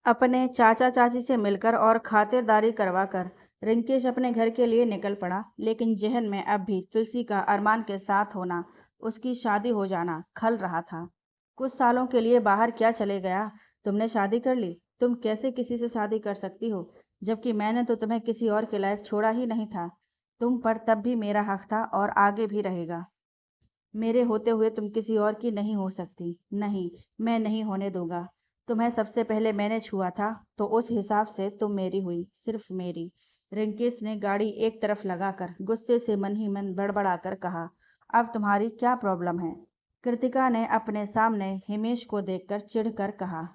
अपने चाचा चाची से मिलकर और खातिरदारी करवाकर रिंकेश अपने घर के लिए निकल पड़ा, लेकिन जहन में अब भी तुलसी का अरमान के साथ होना, उसकी शादी हो जाना खल रहा था। कुछ सालों के लिए बाहर क्या चले गया? तुमने शादी कर ली? तुम कैसे किसी से शादी कर सकती हो, जबकि मैंने तो तुम्हें किसी और के लायक छोड़ा ही नहीं था। तुम पर तब भी मेरा हक था और आगे भी रहेगा। मेरे होते हुए तुम किसी और की नहीं हो सकती। नहीं, मैं नहीं होने दूंगा। तुम्हें सबसे पहले मैंने छुआ था, तो उस हिसाब से तुम मेरी हुई, सिर्फ मेरी। रिंकेश ने गाड़ी एक तरफ लगाकर गुस्से से मन ही मन बड़बड़ाकर कहा। अब तुम्हारी क्या प्रॉब्लम है? कृतिका ने अपने सामने हिमेश को देखकर चिढ़कर कहा।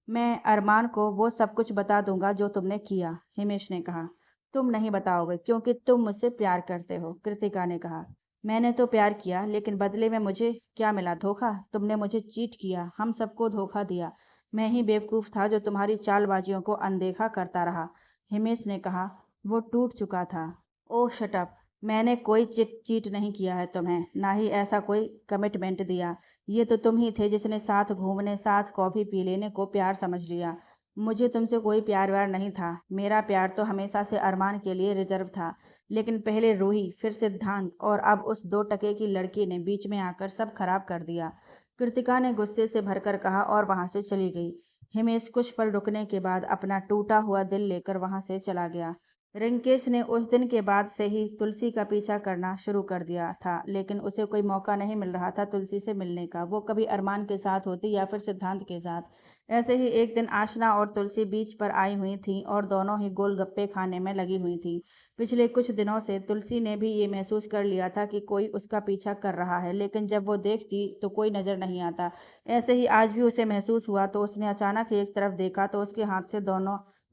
मैं अरमान को वो सब कुछ बता दूंगा जो तुमने किया, हिमेश ने कहा। तुम नहीं बताओगे क्योंकि तुम मुझसे प्यार करते हो, कृतिका ने कहा। मैंने तो प्यार किया, लेकिन बदले में मुझे क्या मिला? धोखा। तुमने मुझे चीट किया, हम सबको धोखा दिया। मैं ही बेवकूफ था जो तुम्हारी चालबाजियों को अनदेखा करता रहा, हिमेश ने कहा। वो टूट चुका था। ओह शट अप। मैंने कोई चिट चीट नहीं किया है तुम्हें, ना ही ऐसा कोई कमिटमेंट दिया। ये तो तुम ही थे जिसने साथ घूमने, साथ कॉफ़ी पी लेने को प्यार समझ लिया। मुझे तुमसे कोई प्यार व्यार नहीं था। मेरा प्यार तो हमेशा से अरमान के लिए रिजर्व था। लेकिन पहले रूही, फिर सिद्धांत और अब उस 2 टके की लड़की ने बीच में आकर सब खराब कर दिया, कृतिका ने गुस्से से भरकर कहा और वहां से चली गई। हिमेश कुछ पल रुकने के बाद अपना टूटा हुआ दिल लेकर वहां से चला गया। रिंकेश ने उस दिन के बाद से ही तुलसी का पीछा करना शुरू कर दिया था, लेकिन उसे कोई मौका नहीं मिल रहा था तुलसी से मिलने का। वो कभी अरमान के साथ होती या फिर सिद्धांत के साथ। ऐसे ही एक दिन आशना और तुलसी बीच पर आई हुई थीं और दोनों ही गोलगप्पे खाने में लगी हुई थीं। पिछले कुछ दिनों से तुलसी ने भी ये महसूस कर लिया था कि कोई उसका पीछा कर रहा है, लेकिन जब वो देखती तो कोई नजर नहीं आता। ऐसे ही आज भी उसे महसूस हुआ, तो उसने अचानक ही एक तरफ देखा तो उसके हाथ से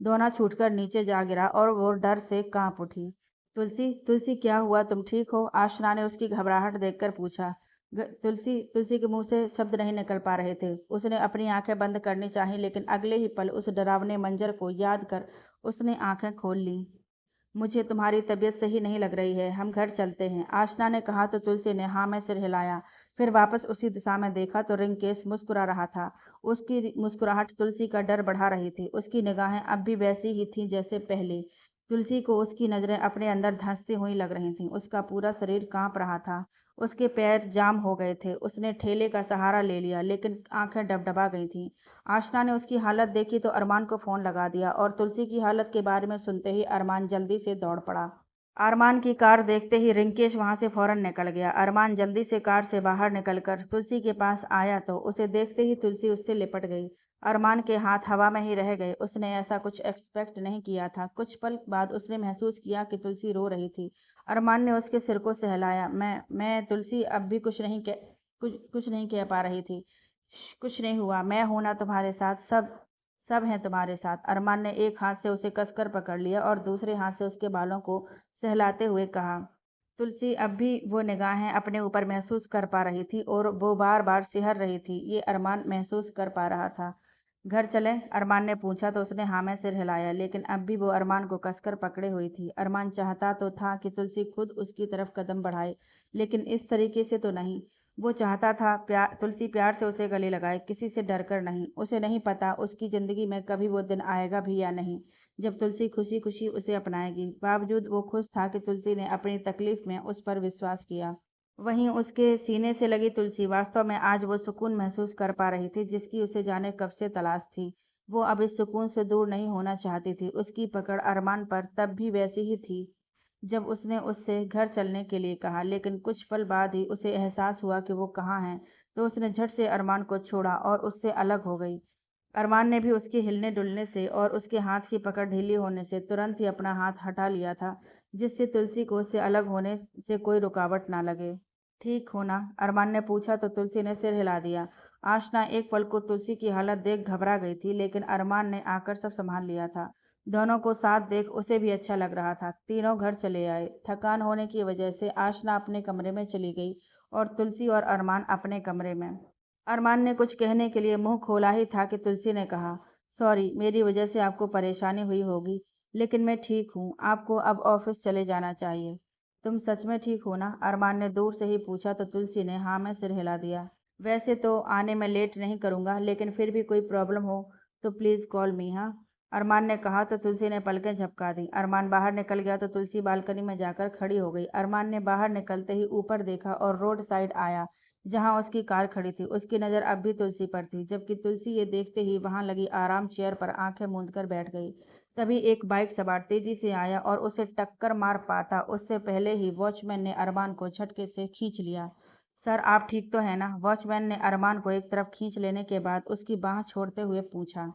दोना छूटकर नीचे जा गिरा और वो डर से कांप उठी। तुलसी, तुलसी क्या हुआ? तुम ठीक हो? आशना ने उसकी घबराहट देखकर पूछा। तुलसी तुलसी के मुंह से शब्द नहीं निकल पा रहे थे। उसने अपनी आंखें बंद करनी चाही, लेकिन अगले ही पल उस डरावने मंजर को याद कर उसने आंखें खोल ली। मुझे तुम्हारी तबीयत सही नहीं लग रही है, हम घर चलते हैं, आशना ने कहा तो तुलसी ने हाँ में सिर हिलाया। फिर वापस उसी दिशा में देखा तो रिंकेश मुस्कुरा रहा था। उसकी मुस्कुराहट तुलसी का डर बढ़ा रही थी। उसकी निगाहें अब भी वैसी ही थीं जैसे पहले। तुलसी को उसकी नजरें अपने अंदर धंसती हुई लग रही थीं। उसका पूरा शरीर कांप रहा था। उसके पैर जाम हो गए थे। उसने ठेले का सहारा ले लिया, लेकिन आंखें डबडबा गई थीं। आशना ने उसकी हालत देखी तो अरमान को फ़ोन लगा दिया और तुलसी की हालत के बारे में सुनते ही अरमान जल्दी से दौड़ पड़ा। अरमान की कार देखते ही रिंकेश वहां से फौरन निकल गया। अरमान जल्दी से कार से बाहर निकलकर तुलसी के पास आया तो उसे देखते ही तुलसी उससे लिपट गई। अरमान के हाथ हवा में ही रह गए। उसने ऐसा कुछ एक्सपेक्ट नहीं किया था। कुछ पल बाद उसने महसूस किया कि तुलसी रो रही थी। अरमान ने उसके सिर को सहलाया। मैं तुलसी अब भी कुछ नहीं कह पा रही थी। कुछ नहीं हुआ, मैं हूं ना तुम्हारे साथ, सब सब हैं तुम्हारे साथ। अरमान ने एक हाथ से उसे कसकर पकड़ लिया और दूसरे हाथ से उसके बालों को सहलाते हुए कहा। तुलसी अब भी वो निगाहें अपने ऊपर महसूस कर पा रही थी और वो बार बार सिहर रही थी। ये अरमान महसूस कर पा रहा था। घर चलें? अरमान ने पूछा तो उसने हाँ में सिर हिलाया, लेकिन अब भी वो अरमान को कसकर पकड़े हुई थी। अरमान चाहता तो था कि तुलसी खुद उसकी तरफ कदम बढ़ाए, लेकिन इस तरीके से तो नहीं। वो चाहता था तुलसी प्यार से उसे गले लगाए, किसी से डरकर नहीं। उसे नहीं पता उसकी ज़िंदगी में कभी वो दिन आएगा भी या नहीं जब तुलसी खुशी खुशी उसे अपनाएगी। बावजूद वो खुश था कि तुलसी ने अपनी तकलीफ में उस पर विश्वास किया। वहीं उसके सीने से लगी तुलसी वास्तव में आज वो सुकून महसूस कर पा रही थी जिसकी उसे जाने कब से तलाश थी। वो अब इस सुकून से दूर नहीं होना चाहती थी। उसकी पकड़ अरमान पर तब भी वैसी ही थी जब उसने उससे घर चलने के लिए कहा, लेकिन कुछ पल बाद ही उसे एहसास हुआ कि वो कहाँ है, तो उसने झट से अरमान को छोड़ा और उससे अलग हो गई। अरमान ने भी उसके हिलने डुलने से और उसके हाथ की पकड़ ढीली होने से तुरंत ही अपना हाथ हटा लिया था, जिससे तुलसी को उससे अलग होने से कोई रुकावट ना लगे। ठीक हो ना? अरमान ने पूछा तो तुलसी ने सिर हिला दिया। आशना एक पल को तुलसी की हालत देख घबरा गई थी, लेकिन अरमान ने आकर सब संभाल लिया था। दोनों को साथ देख उसे भी अच्छा लग रहा था। तीनों घर चले आए। थकान होने की वजह से आशना अपने कमरे में चली गई और तुलसी और अरमान अपने कमरे में। अरमान ने कुछ कहने के लिए मुंह खोला ही था कि तुलसी ने कहा, सॉरी, मेरी वजह से आपको परेशानी हुई होगी, लेकिन मैं ठीक हूँ। आपको अब ऑफिस चले जाना चाहिए। तुम सच में ठीक हो ना? अरमान ने दूर से ही पूछा तो तुलसी ने हाँ में सिर हिला दिया। वैसे तो आने में लेट नहीं करूँगा, लेकिन फिर भी कोई प्रॉब्लम हो तो प्लीज़ कॉल मी। हाँ, अरमान ने कहा तो तुलसी ने पलकें झपका दी। अरमान बाहर निकल गया तो तुलसी बालकनी में जाकर खड़ी हो गई। अरमान ने बाहर निकलते ही ऊपर देखा और रोड साइड आया जहां उसकी कार खड़ी थी। उसकी नज़र अब भी तुलसी पर थी, जबकि तुलसी ये देखते ही वहां लगी आराम चेयर पर आंखें मूंद कर बैठ गई। तभी एक बाइक सवार तेजी से आया और उसे टक्कर मार पाता उससे पहले ही वॉचमैन ने अरमान को झटके से खींच लिया। सर, आप ठीक तो हैं ना? वॉचमैन ने अरमान को एक तरफ खींच लेने के बाद उसकी बांह छोड़ते हुए पूछा।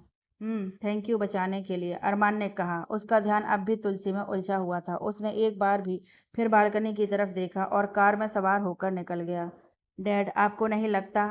थैंक यू बचाने के लिए, अरमान ने कहा। उसका ध्यान अब भी तुलसी में उलझा हुआ था। उसने एक बार भी फिर बालकनी की तरफ देखा और कार में सवार होकर निकल गया। डैड, आपको नहीं लगता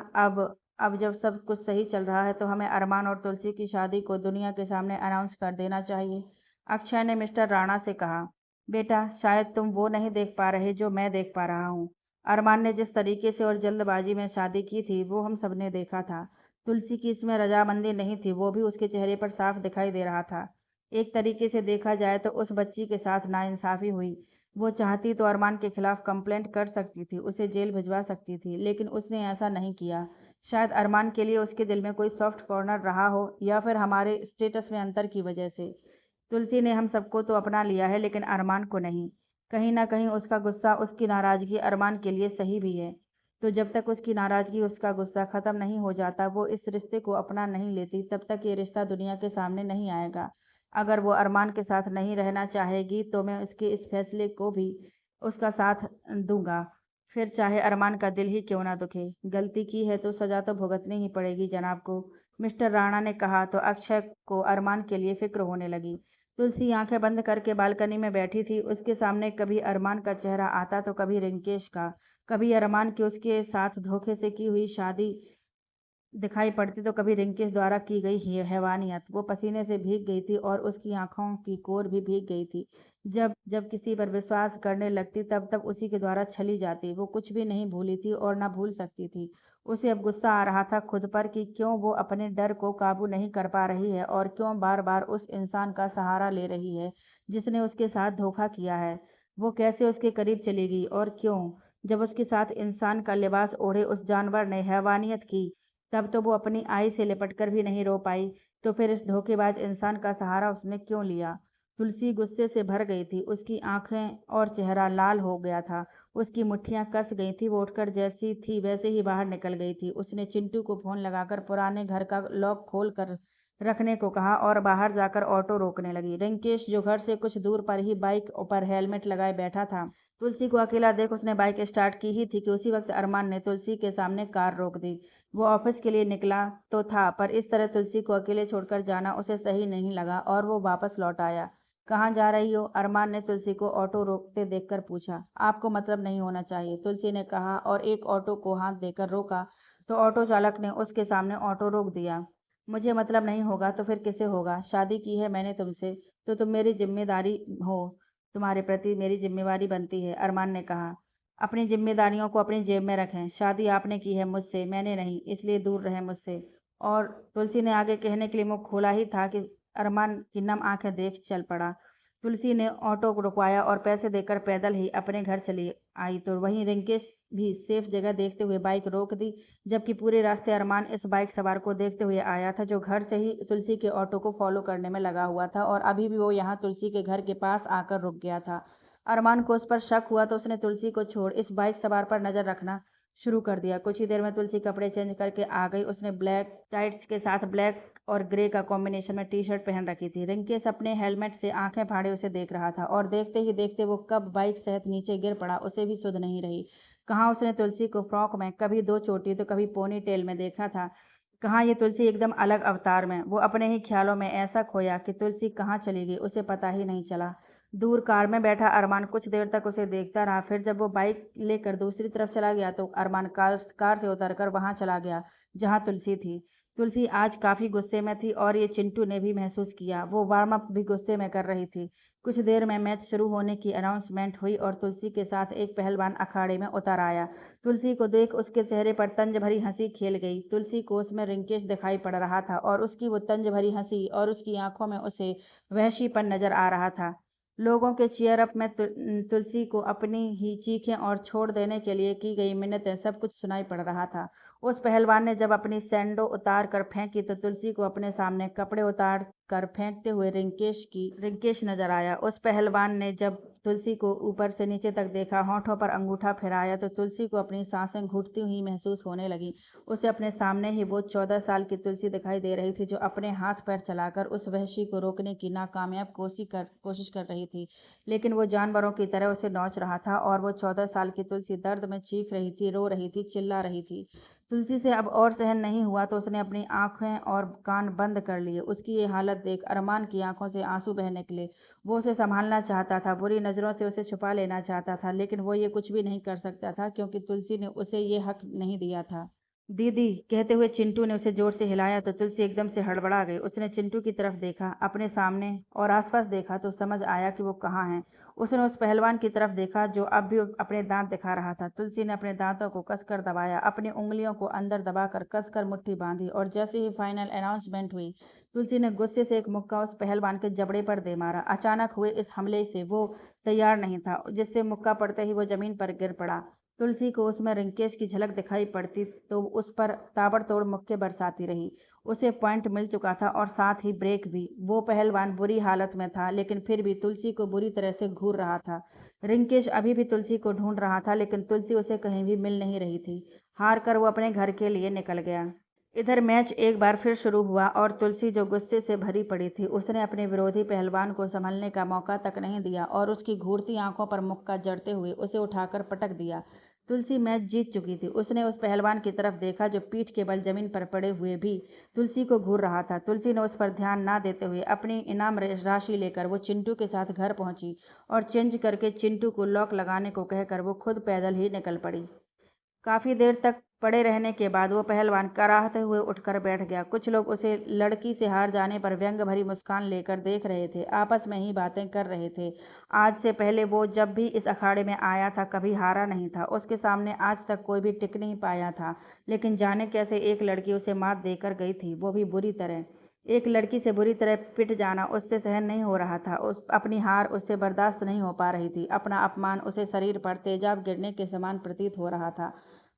अब जब सब कुछ सही चल रहा है तो हमें अरमान और तुलसी की शादी को दुनिया के सामने अनाउंस कर देना चाहिए? अक्षय ने मिस्टर राणा से कहा। बेटा, शायद तुम वो नहीं देख पा रहे जो मैं देख पा रहा हूँ। अरमान ने जिस तरीके से और जल्दबाजी में शादी की थी वो हम सबने देखा था। तुलसी की इसमें रजामंदी नहीं थी, वो भी उसके चेहरे पर साफ दिखाई दे रहा था। एक तरीके से देखा जाए तो उस बच्ची के साथ नाइंसाफी हुई। वो चाहती तो अरमान के खिलाफ कंप्लेंट कर सकती थी, उसे जेल भिजवा सकती थी, लेकिन उसने ऐसा नहीं किया। शायद अरमान के लिए उसके दिल में कोई सॉफ्ट कॉर्नर रहा हो, या फिर हमारे स्टेटस में अंतर की वजह से। तुलसी ने हम सबको तो अपना लिया है, लेकिन अरमान को नहीं। कहीं ना कहीं उसका गुस्सा, उसकी नाराजगी अरमान के लिए सही भी है। तो जब तक उसकी नाराजगी, उसका गुस्सा खत्म नहीं हो जाता, वो इस रिश्ते को अपना नहीं लेती, तब तक ये रिश्ता दुनिया के सामने नहीं आएगा। अगर वो अरमान के साथ नहीं रहना चाहेगी तो मैं उसके इस फैसले को भी उसका साथ दूंगा, फिर चाहे अरमान का दिल ही क्यों ना दुखे। गलती की है तो सजा तो भुगतनी ही पड़ेगी जनाब को, मिस्टर राणा ने कहा। तो अक्षय को अरमान के लिए फिक्र होने लगी। तुलसी आंखें बंद करके बालकनी में बैठी थी। उसके सामने कभी अरमान का चेहरा आता तो कभी रिंकेश का, कभी अरमान की उसके साथ धोखे से की हुई शादी दिखाई पड़ती तो कभी रिंकेश द्वारा की गई हैवानियत। वो पसीने से भीग गई थी और उसकी आंखों की कोर भी भीग गई थी। जब जब किसी पर विश्वास करने लगती तब तब उसी के द्वारा छली जाती। वो कुछ भी नहीं भूली थी और ना भूल सकती थी। उसे अब गुस्सा आ रहा था खुद पर कि क्यों वो अपने डर को काबू नहीं कर पा रही है और क्यों बार बार उस इंसान का सहारा ले रही है जिसने उसके साथ धोखा किया है। वो कैसे उसके करीब चली गई और क्यों? जब उसके साथ इंसान का लिबास ओढ़े उस जानवर ने हैवानियत की तब तो वो अपनी आई से लिपट कर भी नहीं रो पाई, तो फिर इस धोखेबाज इंसान का सहारा उसने क्यों लिया? तुलसी गुस्से से भर गई थी, उसकी आंखें और चेहरा लाल हो गया था। उसकी मुट्ठियां कस गई थी। वो उठकर जैसी थी वैसे ही बाहर निकल गई थी। उसने चिंटू को फोन लगाकर पुराने घर का लॉक खोल कर रखने को कहा और बाहर जाकर ऑटो रोकने लगी। रिंकेश, जो घर से कुछ दूर पर ही बाइक पर हेलमेट लगाए बैठा था, तुलसी को अकेला देख उसने बाइक स्टार्ट की ही थी कि उसी वक्त अरमान ने तुलसी के सामने कार रोक दी। वो ऑफिस के लिए निकला तो था, पर इस तरह तुलसी को अकेले छोड़कर जाना उसे सही नहीं लगा और वो वापस लौट आया। कहाँ जा रही हो? अरमान ने तुलसी को ऑटो रोकते देखकर पूछा। आपको मतलब नहीं होना चाहिए, तुलसी ने कहा और एक ऑटो को हाथ देकर रोका तो ऑटो चालक ने उसके सामने ऑटो रोक दिया। मुझे मतलब नहीं होगा तो फिर किसे होगा? शादी की है मैंने तुमसे तो तुम मेरी जिम्मेदारी हो, तुम्हारे प्रति मेरी जिम्मेवारी बनती है, अरमान ने कहा। अपनी जिम्मेदारियों को अपनी जेब में रखें। शादी आपने की है मुझसे, मैंने नहीं, इसलिए दूर रहें मुझसे। और तुलसी ने आगे कहने के लिए मुंह खोला ही था कि अरमान की नम आंखें देख चल पड़ा। तुलसी ने ऑटो को रुकवाया और पैसे देकर पैदल ही अपने घर चली आई, तो वहीं रिंकेश भी सेफ जगह देखते हुए बाइक रोक दी, जबकि पूरे रास्ते अरमान इस बाइक सवार को देखते हुए आया था जो घर से ही तुलसी के ऑटो को फॉलो करने में लगा हुआ था और अभी भी वो यहाँ तुलसी के घर के पास आकर रुक गया था। अरमान को उस पर शक हुआ तो उसने तुलसी को छोड़ इस बाइक सवार पर नजर रखना शुरू कर दिया। कुछ ही देर में तुलसी कपड़े चेंज करके आ गई। उसने ब्लैक टाइट्स के साथ ब्लैक और ग्रे का कॉम्बिनेशन में टी शर्ट पहन रखी थी। रिंकेश अपने हेलमेट से आंखें फाड़े उसे देख रहा था और देखते ही देखते वो कब बाइक सहित नीचे गिर पड़ा उसे भी सुध नहीं रही। कहाँ उसने तुलसी को फ्रॉक में, कभी दो चोटी तो कभी पोनी टेल में देखा था, कहाँ ये तुलसी एकदम अलग अवतार में। वो अपने ही ख्यालों में ऐसा खोया कि तुलसी कहाँ चली गई उसे पता ही नहीं चला। दूर कार में बैठा अरमान कुछ देर तक उसे देखता रहा। फिर जब वो बाइक लेकर दूसरी तरफ चला गया तो अरमान कार से उतरकर वहां चला गया जहां तुलसी थी। तुलसी आज काफी गुस्से में थी और ये चिंटू ने भी महसूस किया। वो वार्म अप भी गुस्से में कर रही थी। कुछ देर में मैच शुरू होने की अनाउंसमेंट हुई और तुलसी के साथ एक पहलवान अखाड़े में उतर आया। तुलसी को देख उसके चेहरे पर तंज भरी हंसी खेल गई। तुलसी को उसमें रिंकेश दिखाई पड़ रहा था और उसकी वो तंज भरी हंसी और उसकी आंखों में उसे वहशीपन नजर आ रहा था। लोगों के चीयर अप में तुलसी को अपनी ही चीखें और छोड़ देने के लिए की गई मिन्नतें सब कुछ सुनाई पड़ रहा था। उस पहलवान ने जब अपनी सैंडो उतार कर फेंकी तो तुलसी को अपने सामने कपड़े उतार कर फेंकते हुए रिंकेश नजर आया। उस पहलवान ने जब तुलसी को ऊपर से नीचे तक देखा, होठों पर अंगूठा फिराया तो तुलसी को अपनी सांसें घुटती हुई महसूस होने लगी। उसे अपने सामने ही वो 14 साल की तुलसी दिखाई दे रही थी जो अपने हाथ पैर चलाकर उस वहशी को रोकने की नाकामयाब कोशिश कर रही थी, लेकिन वो जानवरों की तरह उसे नोच रहा था। और वो 14 साल की तुलसी दर्द में चीख रही थी, रो रही थी, चिल्ला रही थी। तुलसी से अब और सहन नहीं हुआ तो उसने अपनी आंखें और कान बंद कर लिए। उसकी ये हालत देख अरमान की आंखों से आंसू बहने निकले। वो उसे संभालना चाहता था, बुरी नज़रों से उसे छुपा लेना चाहता था, लेकिन वो ये कुछ भी नहीं कर सकता था क्योंकि तुलसी ने उसे ये हक नहीं दिया था। दीदी कहते हुए चिंटू ने उसे जोर से हिलाया तो तुलसी एकदम से हड़बड़ा गई। उसने चिंटू की तरफ देखा, अपने सामने और आसपास देखा तो समझ आया कि वो कहाँ है। उसने उस पहलवान की तरफ देखा जो अब भी अपने दांत दिखा रहा था। तुलसी ने अपने दांतों को कसकर दबाया, अपनी उंगलियों को अंदर दबाकर कसकर मुट्ठी बांधी और जैसे ही फाइनल अनाउंसमेंट हुई, तुलसी ने गुस्से से एक मुक्का उस पहलवान के जबड़े पर दे मारा। अचानक हुए इस हमले से वो तैयार नहीं था, जिससे मुक्का पड़ते ही वो जमीन पर गिर पड़ा। तुलसी को उसमें रिंकेश की झलक दिखाई पड़ती तो उस पर ताबड़तोड़ मुक्के बरसाती रही। उसे पॉइंट मिल चुका था और साथ ही ब्रेक भी। वो पहलवान बुरी हालत में था, लेकिन फिर भी तुलसी को बुरी तरह से घूर रहा था। रिंकेश अभी भी तुलसी को ढूंढ रहा था, लेकिन तुलसी उसे कहीं भी मिल नहीं रही थी। हार कर वो अपने घर के लिए निकल गया। इधर मैच एक बार फिर शुरू हुआ और तुलसी जो गुस्से से भरी पड़ी थी, उसने अपने विरोधी पहलवान को संभलने का मौका तक नहीं दिया और उसकी घूरती आंखों पर मुक्का जड़ते हुए उसे उठाकर पटक दिया। तुलसी मैच जीत चुकी थी। उसने उस पहलवान की तरफ देखा जो पीठ के बल जमीन पर पड़े हुए भी तुलसी को घूर रहा था। तुलसी ने उस पर ध्यान ना देते हुए अपनी इनाम राशि लेकर वो चिंटू के साथ घर पहुंची और चेंज करके चिंटू को लॉक लगाने को कहकर वो खुद पैदल ही निकल पड़ी। काफ़ी देर तक पड़े रहने के बाद वो पहलवान कराहते हुए उठकर बैठ गया। कुछ लोग उसे लड़की से हार जाने पर व्यंग भरी मुस्कान लेकर देख रहे थे, आपस में ही बातें कर रहे थे। आज से पहले वो जब भी इस अखाड़े में आया था कभी हारा नहीं था। उसके सामने आज तक कोई भी टिक नहीं पाया था, लेकिन जाने कैसे एक लड़की उसे मात देकर गई थी, वो भी बुरी तरह। एक लड़की से बुरी तरह पिट जाना उससे सहन नहीं हो रहा था। उस अपनी हार उससे बर्दाश्त नहीं हो पा रही थी। अपना अपमान उसे शरीर पर तेजाब गिरने के समान प्रतीत हो रहा था।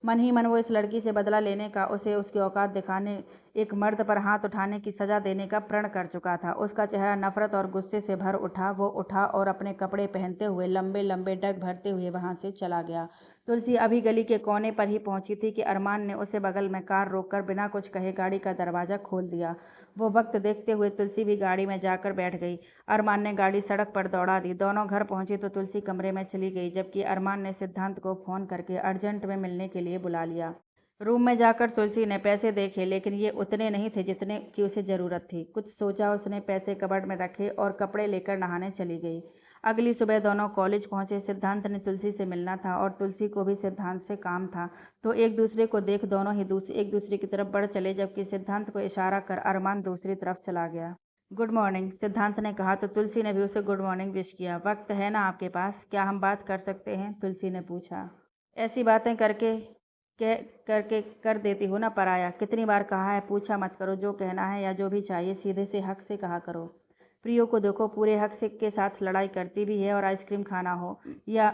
मन ही मन वो इस लड़की से बदला लेने का, उसे उसकी औकात दिखाने, एक मर्द पर हाथ उठाने की सजा देने का प्रण कर चुका था। उसका चेहरा नफरत और गुस्से से भर उठा। वो उठा और अपने कपड़े पहनते हुए लंबे लंबे डग भरते हुए वहां से चला गया। तुलसी अभी गली के कोने पर ही पहुंची थी कि अरमान ने उसे बगल में कार रोककर बिना कुछ कहे गाड़ी का दरवाजा खोल दिया। वो वक्त देखते हुए तुलसी भी गाड़ी में जाकर बैठ गई। अरमान ने गाड़ी सड़क पर दौड़ा दी। दोनों घर पहुंचे तो तुलसी कमरे में चली गई, जबकि अरमान ने सिद्धांत को फोन करके अर्जेंट में मिलने के लिए बुला लिया। रूम में जाकर तुलसी ने पैसे देखे, लेकिन ये उतने नहीं थे जितने की उसे ज़रूरत थी। कुछ सोचा उसने, पैसे कबर्ड में रखे और कपड़े लेकर नहाने चली गई। अगली सुबह दोनों कॉलेज पहुंचे। सिद्धांत ने तुलसी से मिलना था और तुलसी को भी सिद्धांत से काम था, तो एक दूसरे को देख दोनों ही एक दूसरे की तरफ बढ़ चले, जबकि सिद्धांत को इशारा कर अरमान दूसरी तरफ चला गया। गुड मॉर्निंग, सिद्धांत ने कहा तो तुलसी ने भी उसे गुड मॉर्निंग विश किया। वक्त है ना आपके पास? क्या हम बात कर सकते हैं? तुलसी ने पूछा। ऐसी बातें करके कर देती हो ना पराया। कितनी बार कहा है पूछा मत करो, जो कहना है या जो भी चाहिए सीधे से हक से कहा करो। प्रियो को देखो, पूरे हक से के साथ लड़ाई करती भी है, और आइसक्रीम खाना हो या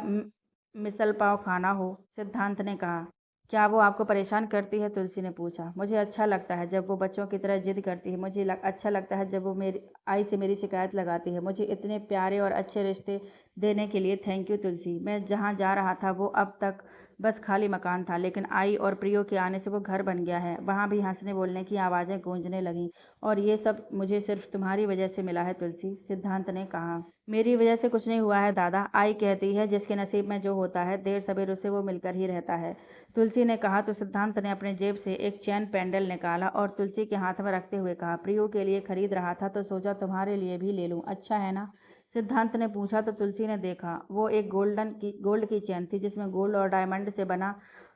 मिसल पाव खाना हो। सिद्धांत ने कहा। क्या वो आपको परेशान करती है? तुलसी ने पूछा। मुझे अच्छा लगता है जब वो बच्चों की तरह जिद करती है। मुझे अच्छा लगता है जब वो मेरी आई से मेरी शिकायत लगाती है। मुझे इतने प्यारे और अच्छे रिश्ते देने के लिए थैंक यू तुलसी। मैं जहाँ जा रहा था वो अब तक बस खाली मकान था, लेकिन आई और प्रियो के आने से वो घर बन गया है। वहाँ भी हंसने बोलने की आवाज़ें गूंजने लगीं, और ये सब मुझे सिर्फ तुम्हारी वजह से मिला है तुलसी, सिद्धांत ने कहा। मेरी वजह से कुछ नहीं हुआ है दादा। आई कहती है जिसके नसीब में जो होता है देर सवेर उसे वो मिलकर ही रहता है, तुलसी ने कहा। तो सिद्धांत ने अपने जेब से एक चैन पेंडल निकाला और तुलसी के हाथ में रखते हुए कहा, प्रियो के लिए खरीद रहा था तो सोचा तुम्हारे लिए भी ले लूं, अच्छा है ना? सिद्धांत ने पूछा तो तुलसी ने देखा। वो एक गोल्ड की चैन थी जिसमें गोल्ड और डायमंड से बना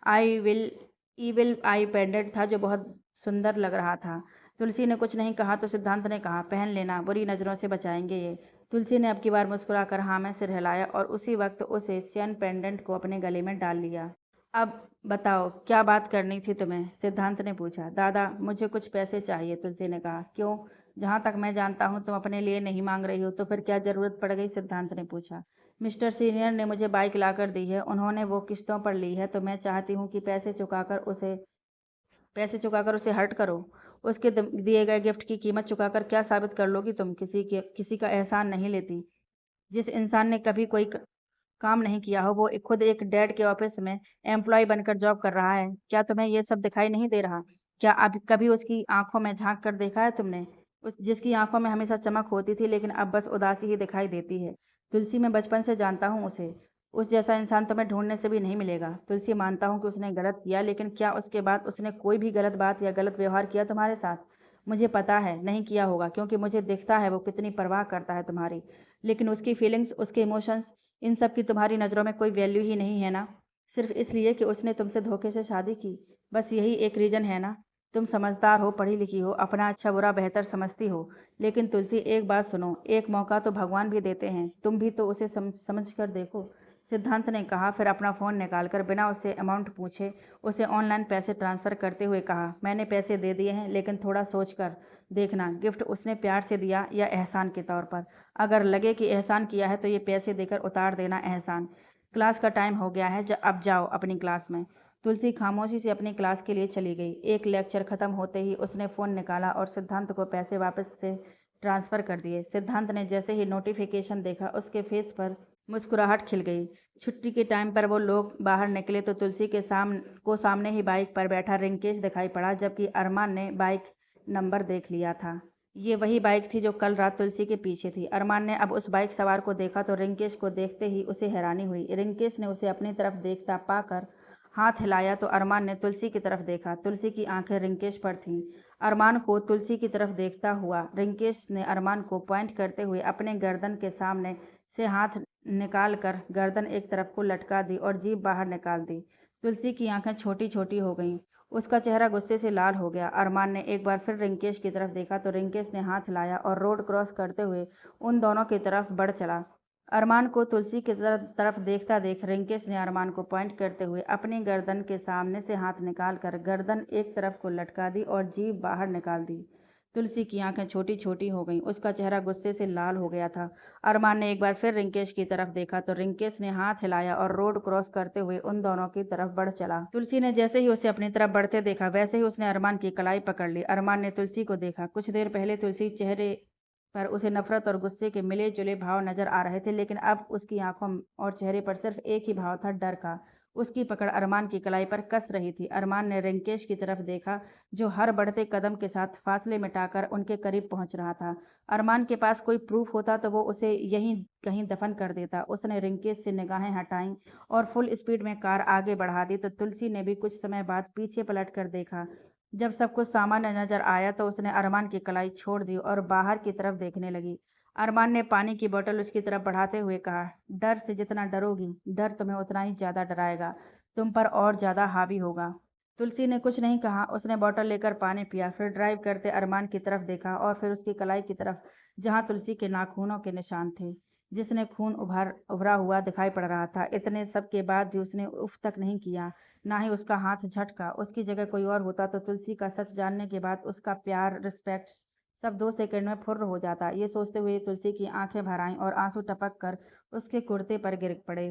I will evil I pendant था, जो बहुत सुंदर लग रहा था। तुलसी ने कुछ नहीं कहा तो सिद्धांत ने कहा, पहन लेना, बुरी नज़रों से बचाएंगे ये। तुलसी ने अब की बार मुस्कुराकर हाँ में सिर हिलाया और उसी वक्त उसे चैन पेंडेंट को अपने गले में डाल लिया। अब बताओ क्या बात करनी थी तुम्हें? सिद्धांत ने पूछा। दादा मुझे कुछ पैसे चाहिए, तुलसी ने कहा। क्यों? जहाँ तक मैं जानता हूँ तुम अपने लिए नहीं मांग रही हो, तो फिर क्या ज़रूरत पड़ गई? सिद्धांत ने पूछा। मिस्टर सीनियर ने मुझे बाइक लाकर दी है, उन्होंने वो किश्तों पर ली है, तो मैं चाहती हूँ कि पैसे चुकाकर उसे हर्ट करो। उसके दिए गए गिफ्ट की कीमत चुकाकर क्या साबित कर लोगी तुम? किसी का एहसान नहीं लेती। जिस इंसान ने कभी कोई काम नहीं किया हो, वो खुद एक डैड के ऑफिस में एम्प्लॉय बनकर जॉब कर रहा है। क्या तुम्हें ये सब दिखाई नहीं दे रहा? क्या अब कभी उसकी आंखों में झांक कर देखा है तुमने? उस जिसकी आंखों में हमेशा चमक होती थी, लेकिन अब बस उदासी ही दिखाई देती है। तुलसी, मैं बचपन से जानता हूँ उसे। उस जैसा इंसान तुम्हें ढूंढने से भी नहीं मिलेगा। तुलसी, मानता हूँ कि उसने गलत किया, लेकिन क्या उसके बाद उसने कोई भी गलत बात या गलत व्यवहार किया तुम्हारे साथ? मुझे पता है नहीं किया होगा, क्योंकि मुझे दिखता है वो कितनी परवाह करता है तुम्हारी। लेकिन उसकी फीलिंग्स, उसके इमोशंस, इन सब की तुम्हारी नज़रों में कोई वैल्यू ही नहीं है ना? सिर्फ इसलिए कि उसने तुमसे धोखे से शादी की। बस यही एक रीज़न है ना? तुम समझदार हो, पढ़ी लिखी हो, अपना अच्छा बुरा बेहतर समझती हो। लेकिन तुलसी, एक बात सुनो, एक मौका तो भगवान भी देते हैं। तुम भी तो उसे समझ कर देखो। सिद्धांत ने कहा, फिर अपना फ़ोन निकालकर बिना उससे अमाउंट पूछे उसे ऑनलाइन पैसे ट्रांसफ़र करते हुए कहा, मैंने पैसे दे दिए हैं, लेकिन थोड़ा सोच कर देखना, गिफ्ट उसने प्यार से दिया या एहसान के तौर पर। अगर लगे कि एहसान किया है तो ये पैसे देकर उतार देना एहसान। क्लास का टाइम हो गया है, अब जाओ अपनी क्लास में। तुलसी खामोशी से अपनी क्लास के लिए चली गई। एक लेक्चर खत्म होते ही उसने फ़ोन निकाला और सिद्धांत को पैसे वापस से ट्रांसफ़र कर दिए। सिद्धांत ने जैसे ही नोटिफिकेशन देखा, उसके फेस पर मुस्कुराहट खिल गई। छुट्टी के टाइम पर वो लोग बाहर निकले तो तुलसी के सामने ही बाइक पर बैठा रिंकेश दिखाई पड़ा, जबकि अरमान ने बाइक नंबर देख लिया था। ये वही बाइक थी जो कल रात तुलसी के पीछे थी। अरमान ने अब उस बाइक सवार को देखा तो रिंकेश को देखते ही उसे हैरानी हुई। रिंकेश ने उसे अपनी तरफ देखता पाकर हाथ हिलाया तो अरमान ने तुलसी की तरफ देखा। तुलसी की आंखें रिंकेश पर थीं। अरमान को तुलसी की तरफ देखता हुआ रिंकेश ने अरमान को पॉइंट करते हुए अपने गर्दन के सामने से हाथ निकाल कर गर्दन एक तरफ को लटका दी और जीभ बाहर निकाल दी। तुलसी की आंखें छोटी छोटी हो गईं। उसका चेहरा गुस्से से लाल हो गया। अरमान ने एक बार फिर रिंकेश की तरफ देखा तो रिंकेश ने हाथ हिलाया और रोड क्रॉस करते हुए उन दोनों की तरफ बढ़ चला। अरमान को तुलसी की तरफ देखता देख रिंकेश ने अरमान को पॉइंट करते हुए अपनी गर्दन के सामने से हाथ निकाल कर गर्दन एक तरफ को लटका दी और जीभ बाहर निकाल दी। तुलसी की आंखें छोटी छोटी हो गईं। उसका चेहरा गुस्से से लाल हो गया था। अरमान ने एक बार फिर रिंकेश की तरफ देखा तो रिंकेश ने हाथ हिलाया और रोड क्रॉस करते हुए उन दोनों की तरफ बढ़ चला। तुलसी ने जैसे ही उसे अपनी तरफ बढ़ते देखा, वैसे ही उसने अरमान की कलाई पकड़ ली। अरमान ने तुलसी को देखा। कुछ देर पहले तुलसी चेहरे पर उसे नफरत और गुस्से के मिले जुले भाव नजर आ रहे थे, लेकिन अब उसकी आंखों और चेहरे पर सिर्फ एक ही भाव था, डर का। उसकी पकड़ अरमान की कलाई पर कस रही थी। अरमान ने रिंकेश की तरफ देखा, जो हर बढ़ते कदम के साथ फासले मिटाकर उनके करीब पहुंच रहा था। अरमान के पास कोई प्रूफ होता तो वो उसे यहीं कहीं दफन कर देता। उसने रिंकेश से निगाहें हटाईं और फुल स्पीड में कार आगे बढ़ा दी तो तुलसी ने भी कुछ समय बाद पीछे पलट कर देखा। जब सब कुछ सामान्य नजर आया तो उसने अरमान की कलाई छोड़ दी और बाहर की तरफ देखने लगी। अरमान ने पानी की बोतल उसकी तरफ बढ़ाते हुए कहा, डर से जितना डरोगी, डर तुम्हें उतना ही ज़्यादा डराएगा, तुम पर और ज़्यादा हावी होगा। तुलसी ने कुछ नहीं कहा। उसने बोतल लेकर पानी पिया, फिर ड्राइव करते अरमान की तरफ देखा और फिर उसकी कलाई की तरफ, जहाँ तुलसी के नाखूनों के निशान थे, जिसने खून उभरा हुआ दिखाई पड़ रहा था। इतने सब के बाद भी उसने उफ तक नहीं किया, ना ही उसका हाथ झटका। उसकी जगह कोई और होता तो तुलसी का सच जानने के बाद उसका प्यार, रिस्पेक्ट सब 2 सेकंड में फुर्र हो जाता। ये सोचते हुए तुलसी की आंखें भर आईं और आंसू टपक कर उसके कुर्ते पर गिर पड़े।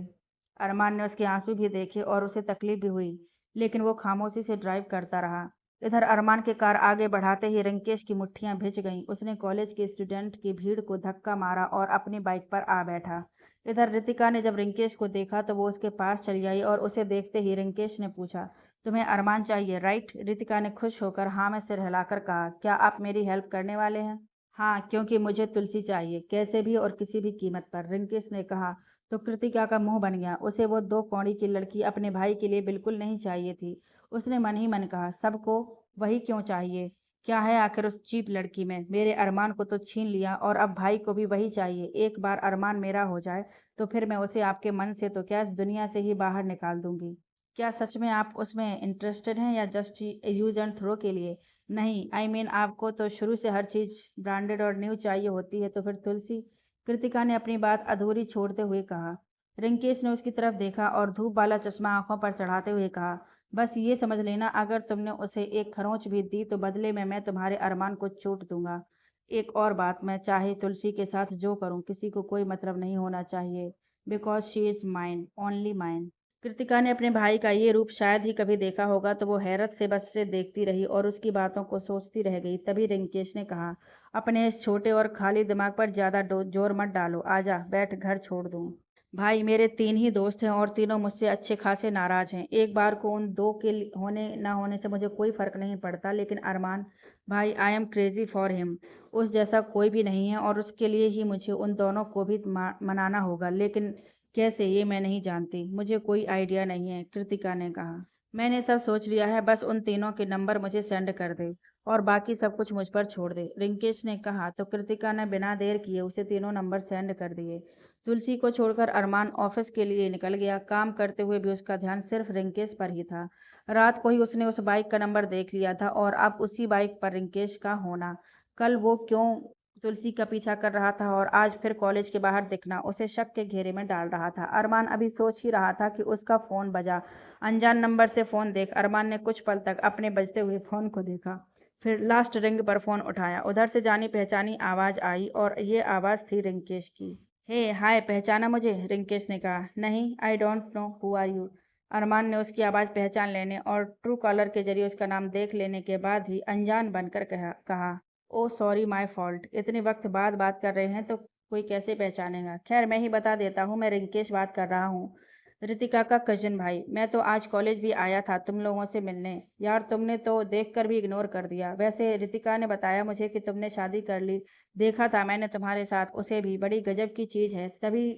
अरमान ने उसके आंसू भी देखे और उसे तकलीफ भी हुई, लेकिन वो खामोशी से ड्राइव करता रहा। इधर अरमान की कार आगे बढ़ाते ही रिंकेश की मुट्ठियां भिज गईं। उसने कॉलेज के स्टूडेंट की भीड़ को धक्का मारा और अपनी बाइक पर आ बैठा। इधर रितिका ने जब रिंकेश को देखा तो वो उसके पास चली आई और उसे देखते ही रिंकेश ने पूछा, तुम्हें अरमान चाहिए राइट? रितिका ने खुश होकर हाँ में सिर हिलाकर कहा, क्या आप मेरी हेल्प करने वाले हैं? हाँ, क्योंकि मुझे तुलसी चाहिए, कैसे भी और किसी भी कीमत पर, रिंकेश ने कहा। तो कृतिका का मुंह बन गया। उसे वो 2 कौड़ी की लड़की अपने भाई के लिए बिल्कुल नहीं चाहिए थी। उसने मन ही मन कहा, सबको वही क्यों चाहिए? क्या है आखिर उस चीप लड़की में? मेरे अरमान को तो छीन लिया और अब भाई को भी वही चाहिए। एक बार अरमान मेरा हो जाए तो फिर मैं उसे आपके मन से तो क्या, इस दुनिया से ही बाहर निकाल दूंगी। क्या सच में आप उसमें इंटरेस्टेड हैं या जस्ट यूज एंड थ्रो के लिए? नहीं, आई मीन आपको तो शुरू से हर चीज़ ब्रांडेड और न्यू चाहिए होती है, तो फिर तुलसी? कृतिका ने अपनी बात अधूरी छोड़ते हुए कहा। रिंकेश ने उसकी तरफ देखा और धूप वाला चश्मा आंखों पर चढ़ाते हुए कहा, बस ये समझ लेना, अगर तुमने उसे एक खरोंच भी दी तो बदले में मैं तुम्हारे अरमान को चोट दूंगा। एक और बात, मैं चाहे तुलसी के साथ जो करूं, किसी को कोई मतलब नहीं होना चाहिए, because she is mine, only mine. Kritika ने अपने भाई का ये रूप शायद ही कभी देखा होगा, तो वो हैरत से बस उसे देखती रही और उसकी बातों को सोचती रह गई। तभी रिंकेश ने कहा, अपने इस छोटे और खाली दिमाग पर ज्यादा जोर मत डालो, आजा बैठ, घर छोड़ दूं। भाई, मेरे 3 ही दोस्त हैं और तीनों मुझसे अच्छे खासे नाराज हैं। एक बार को उन 2 के होने ना होने से मुझे कोई फर्क नहीं पड़ता, लेकिन अरमान भाई, I am crazy for him. उस जैसा कोई भी नहीं है और उसके लिए ही मुझे उन दोनों को भी मनाना होगा, लेकिन कैसे, ये मैं नहीं जानती, मुझे कोई आइडिया नहीं है, कृतिका ने कहा। मैंने सब सोच लिया है, बस उन तीनों के नंबर मुझे सेंड कर दे और बाकी सब कुछ मुझ पर छोड़ दे, रिंकेश ने कहा। तो कृतिका ने बिना देर किए उसे तीनों नंबर सेंड कर दिए। तुलसी को छोड़कर अरमान ऑफिस के लिए निकल गया। काम करते हुए भी उसका ध्यान सिर्फ रिंकेश पर ही था। रात को ही उसने उस बाइक का नंबर देख लिया था और अब उसी बाइक पर रिंकेश का होना। कल वो क्यों तुलसी का पीछा कर रहा था और आज फिर कॉलेज के बाहर दिखना उसे शक के घेरे में डाल रहा था। अरमान अभी सोच ही रहा था कि उसका फोन बजा। अनजान नंबर से फोन देख अरमान ने कुछ पल तक अपने बजते हुए फोन को देखा, फिर लास्ट रिंग पर फोन उठाया। उधर से जानी पहचानी आवाज आई और ये आवाज थी रिंकेश की। हे हाय, पहचाना मुझे, रिंकेश ने कहा। नहीं, I don't know who are you. Arman ने उसकी आवाज़ पहचान लेने और ट्रू कॉलर के जरिए उसका नाम देख लेने के बाद भी अनजान बनकर कहा, ओ सॉरी, माय फॉल्ट। इतने वक्त बाद बात कर रहे हैं तो कोई कैसे पहचानेगा। खैर, मैं ही बता देता हूँ, मैं रिंकेश बात कर रहा हूँ, रितिका का कजिन भाई। मैं तो आज कॉलेज भी आया था तुम लोगों से मिलने। यार, तुमने तो देखकर भी इग्नोर कर दिया। वैसे रितिका ने बताया मुझे कि तुमने शादी कर ली, देखा था मैंने तुम्हारे साथ उसे भी, बड़ी गजब की चीज़ है, तभी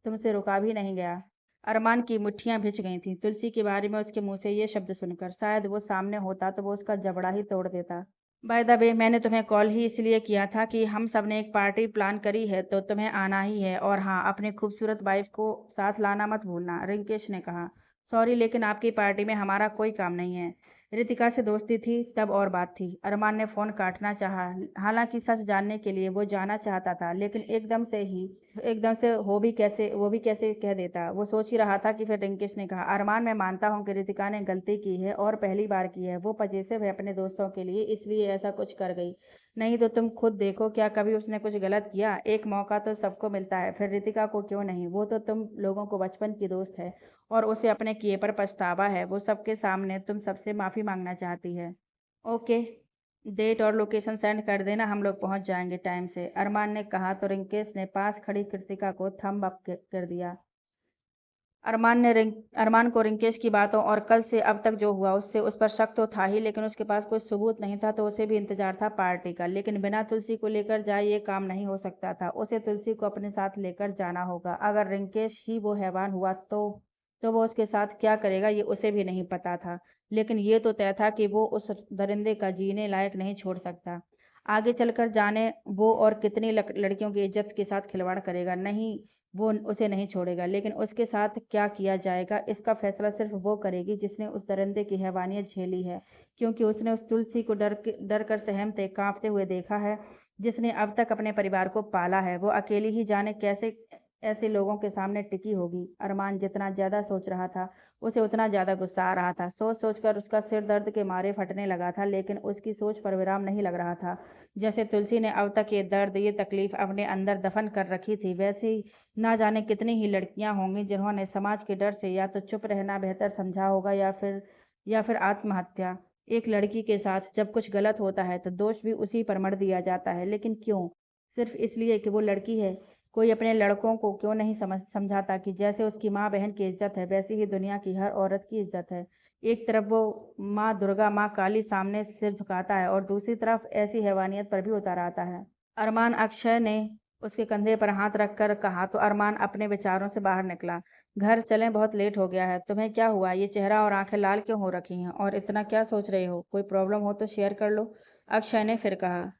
तुमसे रुका भी नहीं गया। अरमान की मुट्ठियां भिंच गई थीं तुलसी के बारे में उसके मुंह से ये शब्द सुनकर। शायद वो सामने होता तो वो उसका जबड़ा ही तोड़ देता। बाय द वे, मैंने तुम्हें कॉल ही इसलिए किया था कि हम सब ने एक पार्टी प्लान करी है, तो तुम्हें आना ही है। और हाँ, अपनी खूबसूरत वाइफ को साथ लाना मत भूलना, रिंकेश ने कहा। सॉरी, लेकिन आपकी पार्टी में हमारा कोई काम नहीं है। रितिका से दोस्ती थी तब और बात थी। अरमान ने फ़ोन काटना चाहा, हालांकि सच जानने के लिए वो जाना चाहता था, लेकिन एकदम से वो भी कैसे कह देता। वो सोच ही रहा था कि फिर रिंकेश ने कहा, अरमान, मैं मानता हूँ कि रितिका ने गलती की है और पहली बार की है। वो पजेसिव है अपने दोस्तों के लिए, इसलिए ऐसा कुछ कर गई। नहीं तो तुम खुद देखो, क्या कभी उसने कुछ गलत किया। एक मौका तो सबको मिलता है, फिर रितिका को क्यों नहीं। वो तो तुम लोगों को बचपन की दोस्त है और उसे अपने किए पर पछतावा है। वो सबके सामने तुम सबसे माफ़ी मांगना चाहती है। ओके, डेट और लोकेशन सेंड कर देना, हम लोग पहुंच जाएंगे टाइम से, अरमान ने कहा। तो रिंकेश ने पास खड़ी कृतिका को थंब अप कर दिया। अरमान को रिंकेश की बातों और कल से अब तक जो हुआ उससे उस पर शक तो था ही, लेकिन उसके पास कोई सबूत नहीं था, तो उसे भी इंतजार था पार्टी का। लेकिन बिना तुलसी को लेकर जाए ये काम नहीं हो सकता था। उसे तुलसी को अपने साथ लेकर जाना होगा। अगर रिंकेश ही वो हैवान हुआ तो वो उसके साथ क्या करेगा ये उसे भी नहीं पता था। लेकिन ये तो तय था कि वो उस दरिंदे का जीने लायक नहीं छोड़ सकता। आगे चलकर जाने वो और कितनी लड़कियों की इज्जत के साथ खिलवाड़ करेगा। नहीं, वो उसे नहीं छोड़ेगा, लेकिन उसके साथ क्या किया जाएगा इसका फैसला सिर्फ वो करेगी जिसने उस दरिंदे की हैवानियत झेली है, क्योंकि उसने उस तुलसी को डर कर सहमते कांपते हुए देखा है, जिसने अब तक अपने परिवार को पाला है। वो अकेली ही जाने कैसे ऐसे लोगों के सामने टिकी होगी। अरमान जितना ज्यादा सोच रहा था उसे उतना ज्यादा गुस्सा आ रहा था। सोच सोच कर उसका सिर दर्द के मारे फटने लगा था, लेकिन उसकी सोच पर विराम नहीं लग रहा था। जैसे तुलसी ने अब तक ये दर्द, ये तकलीफ अपने अंदर दफन कर रखी थी, वैसे ही ना जाने कितनी ही लड़कियां होंगी जिन्होंने समाज के डर से या तो चुप रहना बेहतर समझा होगा या फिर आत्महत्या। एक लड़की के साथ जब कुछ गलत होता है तो दोष भी उसी पर मढ़ दिया जाता है, लेकिन क्यों? सिर्फ इसलिए कि वो लड़की है। कोई अपने लड़कों को क्यों नहीं समझाता कि जैसे उसकी माँ बहन की इज्जत है, वैसी ही दुनिया की हर औरत की इज्जत है। एक तरफ वो माँ दुर्गा, माँ काली सामने सिर झुकाता है और दूसरी तरफ ऐसी हैवानियत पर भी उतर आता है। अरमान, अक्षय ने उसके कंधे पर हाथ रखकर कहा। तो अरमान अपने विचारों से बाहर निकला। घर चलें, बहुत लेट हो गया है। तुम्हें क्या हुआ? ये चेहरा और आंखें लाल क्यों हो रखी हैं? और इतना क्या सोच रहे हो? कोई प्रॉब्लम हो तो शेयर कर लो, अक्षय ने फिर कहा।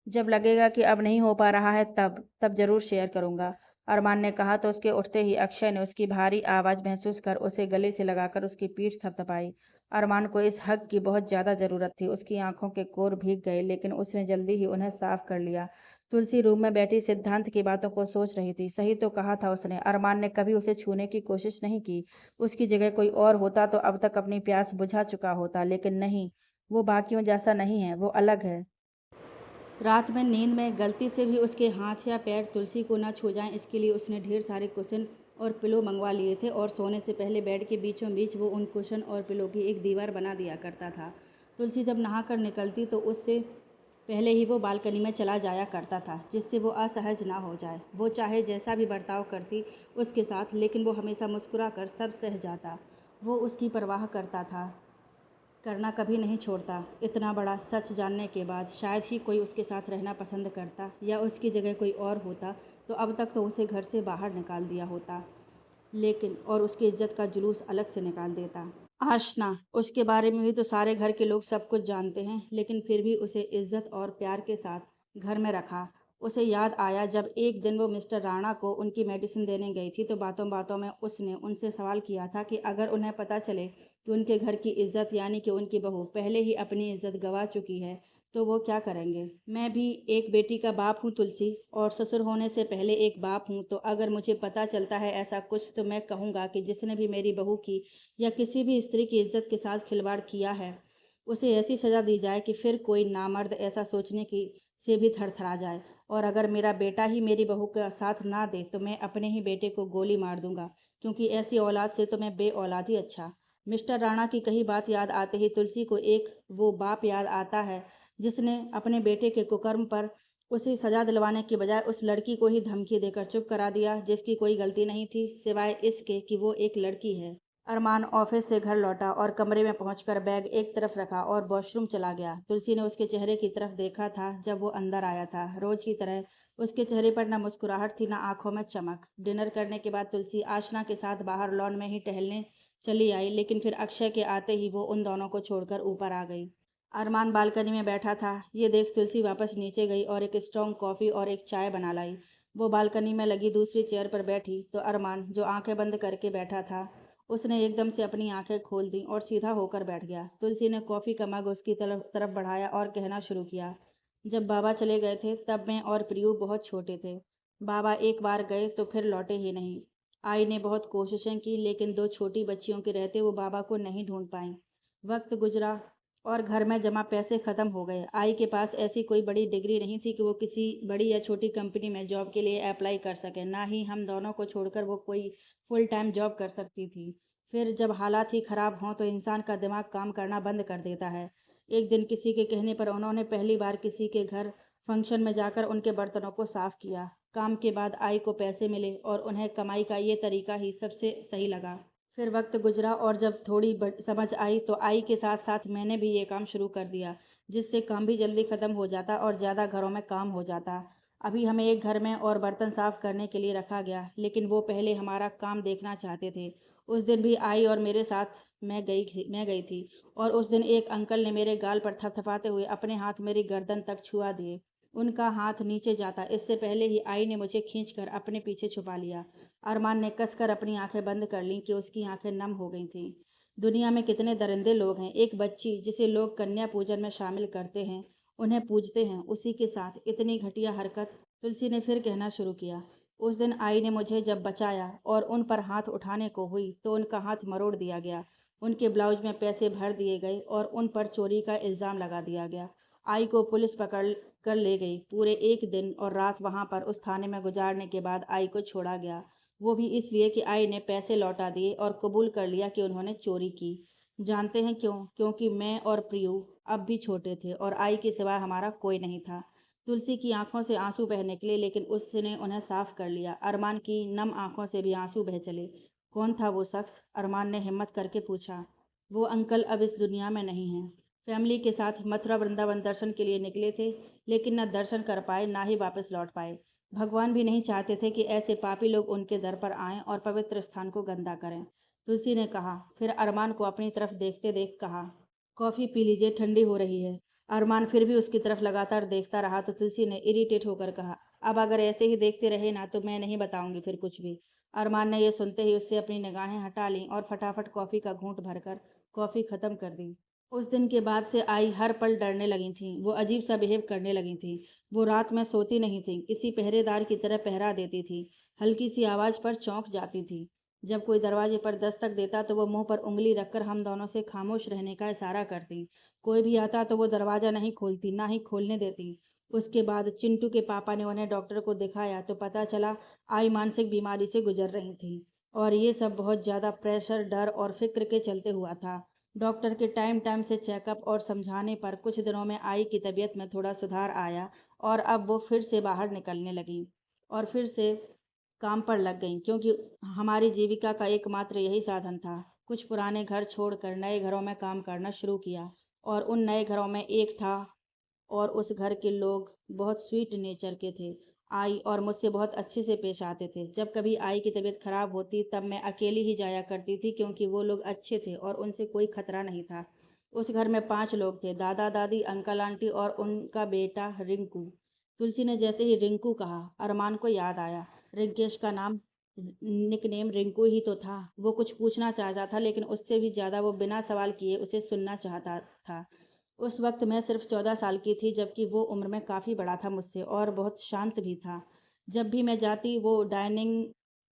जब लगेगा कि अब नहीं हो पा रहा है तब जरूर शेयर करूंगा, अरमान ने कहा। तो उसके उठते ही अक्षय ने उसकी भारी आवाज महसूस कर उसे गले से लगाकर उसकी पीठ थपथपाई। अरमान को इस हक की बहुत ज्यादा जरूरत थी। उसकी आंखों के कोर भीग गए, लेकिन उसने जल्दी ही उन्हें साफ कर लिया। तुलसी रूम में बैठी सिद्धांत की बातों को सोच रही थी। सही तो कहा था उसने, अरमान ने कभी उसे छूने की कोशिश नहीं की। उसकी जगह कोई और होता तो अब तक अपनी प्यास बुझा चुका होता, लेकिन नहीं, वो बाकियों जैसा नहीं है, वो अलग है। रात में नींद में गलती से भी उसके हाथ या पैर तुलसी को न छू जाएं, इसके लिए उसने ढेर सारे कुशन और पिलो मंगवा लिए थे और सोने से पहले बेड के बीचों बीच वो उन कुशन और पिलो की एक दीवार बना दिया करता था। तुलसी जब नहाकर निकलती तो उससे पहले ही वो बालकनी में चला जाया करता था, जिससे वो असहज ना हो जाए। वो चाहे जैसा भी बर्ताव करती उसके साथ, लेकिन वो हमेशा मुस्कुरा कर सब सह जाता। वो उसकी परवाह करता था, करना कभी नहीं छोड़ता। इतना बड़ा सच जानने के बाद शायद ही कोई उसके साथ रहना पसंद करता, या उसकी जगह कोई और होता तो अब तक तो उसे घर से बाहर निकाल दिया होता, लेकिन और उसकी इज्जत का जुलूस अलग से निकाल देता। आशना, उसके बारे में भी तो सारे घर के लोग सब कुछ जानते हैं, लेकिन फिर भी उसे इज्जत और प्यार के साथ घर में रखा। उसे याद आया जब एक दिन वो मिस्टर राणा को उनकी मेडिसिन देने गई थी, तो बातों बातों में उसने उनसे सवाल किया था कि अगर उन्हें पता चले कि उनके घर की इज्जत यानी कि उनकी बहू पहले ही अपनी इज्जत गंवा चुकी है, तो वो क्या करेंगे। मैं भी एक बेटी का बाप हूँ तुलसी, और ससुर होने से पहले एक बाप हूँ, तो अगर मुझे पता चलता है ऐसा कुछ, तो मैं कहूँगा कि जिसने भी मेरी बहू की या किसी भी स्त्री की इज्जत के साथ खिलवाड़ किया है, उसे ऐसी सज़ा दी जाए कि फिर कोई नामर्द ऐसा सोचने की से भी थरथरा जाए। और अगर मेरा बेटा ही मेरी बहू का साथ ना दे, तो मैं अपने ही बेटे को गोली मार दूंगा, क्योंकि ऐसी औलाद से तो मैं बे औलाद ही अच्छा। मिस्टर राणा की कही बात याद आते ही तुलसी को एक वो बाप याद आता है जिसने अपने बेटे के कुकर्म पर उसे सजा दिलवाने के बजाय उस लड़की को ही धमकी देकर चुप करा दिया, जिसकी कोई गलती नहीं थी सिवाय इसके कि वो एक लड़की है। अरमान ऑफिस से घर लौटा और कमरे में पहुंचकर बैग एक तरफ रखा और वॉशरूम चला गया। तुलसी ने उसके चेहरे की तरफ देखा था जब वो अंदर आया था। रोज की तरह उसके चेहरे पर न मुस्कुराहट थी, न आंखों में चमक। डिनर करने के बाद तुलसी आशना के साथ बाहर लॉन में ही टहलने चली आई, लेकिन फिर अक्षय के आते ही वो उन दोनों को छोड़कर ऊपर आ गई। अरमान बालकनी में बैठा था। ये देख तुलसी वापस नीचे गई और एक स्ट्रॉन्ग कॉफ़ी और एक चाय बना लाई। वो बालकनी में लगी दूसरी चेयर पर बैठी तो अरमान, जो आंखें बंद करके बैठा था, उसने एकदम से अपनी आंखें खोल दी और सीधा होकर बैठ गया। तुलसी ने कॉफ़ी का मग उसकी तरफ तरफ बढ़ाया और कहना शुरू किया, जब बाबा चले गए थे तब मैं और प्रियू बहुत छोटे थे। बाबा एक बार गए तो फिर लौटे ही नहीं। आई ने बहुत कोशिशें की, लेकिन दो छोटी बच्चियों के रहते वो बाबा को नहीं ढूंढ पाई। वक्त गुजरा और घर में जमा पैसे ख़त्म हो गए। आई के पास ऐसी कोई बड़ी डिग्री नहीं थी कि वो किसी बड़ी या छोटी कंपनी में जॉब के लिए अप्लाई कर सके, ना ही हम दोनों को छोड़कर वो कोई फुल टाइम जॉब कर सकती थी। फिर जब हालात ही ख़राब हों तो इंसान का दिमाग काम करना बंद कर देता है। एक दिन किसी के कहने पर उन्होंने पहली बार किसी के घर फंक्शन में जाकर उनके बर्तनों को साफ़ किया। काम के बाद आई को पैसे मिले और उन्हें कमाई का ये तरीका ही सबसे सही लगा। फिर वक्त गुजरा और जब थोड़ी समझ आई तो आई के साथ साथ मैंने भी ये काम शुरू कर दिया, जिससे काम भी जल्दी ख़त्म हो जाता और ज़्यादा घरों में काम हो जाता। अभी हमें एक घर में और बर्तन साफ़ करने के लिए रखा गया, लेकिन वो पहले हमारा काम देखना चाहते थे। उस दिन भी आई और मेरे साथ मैं गई थी, और उस दिन एक अंकल ने मेरे गाल पर थपथपाते हुए अपने हाथ मेरी गर्दन तक छुआ दिए। उनका हाथ नीचे जाता इससे पहले ही आई ने मुझे खींचकर अपने पीछे छुपा लिया। अरमान ने कसकर अपनी आंखें बंद कर लीं कि उसकी आंखें नम हो गई थीं। दुनिया में कितने दरिंदे लोग हैं। एक बच्ची जिसे लोग कन्या पूजन में शामिल करते हैं, उन्हें पूजते हैं, उसी के साथ इतनी घटिया हरकत। तुलसी ने फिर कहना शुरू किया, उस दिन आई ने मुझे जब बचाया और उन पर हाथ उठाने को हुई तो उनका हाथ मरोड़ दिया गया। उनके ब्लाउज में पैसे भर दिए गए और उन पर चोरी का इल्ज़ाम लगा दिया गया। आई को पुलिस पकड़ कर ले गई। पूरे एक दिन और रात वहां पर उस थाने में गुजारने के बाद आई को छोड़ा गया, वो भी इसलिए कि आई ने पैसे लौटा दिए और कबूल कर लिया कि उन्होंने चोरी की। जानते हैं क्यों? क्योंकि मैं और प्रियू अब भी छोटे थे और आई के सिवा हमारा कोई नहीं था। तुलसी की आंखों से आंसू बहने के लिए, लेकिन उसने उन्हें साफ कर लिया। अरमान की नम आंखों से भी आंसू बह चले। कौन था वो शख्स? अरमान ने हिम्मत करके पूछा। वो अंकल अब इस दुनिया में नहीं हैं। फैमिली के साथ मथुरा वृंदावन दर्शन के लिए निकले थे, लेकिन न दर्शन कर पाए, ना ही वापस लौट पाए। भगवान भी नहीं चाहते थे कि ऐसे पापी लोग उनके दर पर आएं और पवित्र स्थान को गंदा करें। तुलसी ने कहा। फिर अरमान को अपनी तरफ देखते देख कहा, कॉफ़ी पी लीजिए, ठंडी हो रही है। अरमान फिर भी उसकी तरफ लगातार देखता रहा तो तुलसी ने इरिटेट होकर कहा, अब अगर ऐसे ही देखते रहे ना तो मैं नहीं बताऊंगी फिर कुछ भी। अरमान ने यह सुनते ही उससे अपनी निगाहें हटा लीं और फटाफट कॉफ़ी का घूंट भरकर कॉफ़ी ख़त्म कर दी। उस दिन के बाद से आई हर पल डरने लगी थी। वो अजीब सा बिहेव करने लगी थी। वो रात में सोती नहीं थी, किसी पहरेदार की तरह पहरा देती थी। हल्की सी आवाज़ पर चौंक जाती थी। जब कोई दरवाजे पर दस्तक देता तो वो मुंह पर उंगली रखकर हम दोनों से खामोश रहने का इशारा करती। कोई भी आता तो वो दरवाज़ा नहीं खोलती, ना ही खोलने देती। उसके बाद चिंटू के पापा ने उन्हें डॉक्टर को दिखाया तो पता चला आई मानसिक बीमारी से गुजर रही थी। और ये सब बहुत ज़्यादा प्रेशर, डर और फिक्र के चलते हुआ था। डॉक्टर के टाइम टाइम से चेकअप और समझाने पर कुछ दिनों में आई की तबीयत में थोड़ा सुधार आया और अब वो फिर से बाहर निकलने लगी और फिर से काम पर लग गईं, क्योंकि हमारी जीविका का एकमात्र यही साधन था। कुछ पुराने घर छोड़कर नए घरों में काम करना शुरू किया और उन नए घरों में एक था और उस घर के लोग बहुत स्वीट नेचर के थे। आई और मुझसे बहुत अच्छे से पेश आते थे। जब कभी आई की तबीयत खराब होती तब मैं अकेली ही जाया करती थी, क्योंकि वो लोग अच्छे थे और उनसे कोई खतरा नहीं था। उस घर में 5 लोग थे, दादा दादी, अंकल आंटी और उनका बेटा रिंकू। तुलसी ने जैसे ही रिंकू कहा, अरमान को याद आया। रिंकेश का नाम निकनेम रिंकू ही तो था। वो कुछ पूछना चाहता था, लेकिन उससे भी ज़्यादा वो बिना सवाल किए उसे सुनना चाहता था। उस वक्त मैं सिर्फ 14 साल की थी, जबकि वो उम्र में काफ़ी बड़ा था मुझसे और बहुत शांत भी था। जब भी मैं जाती वो डाइनिंग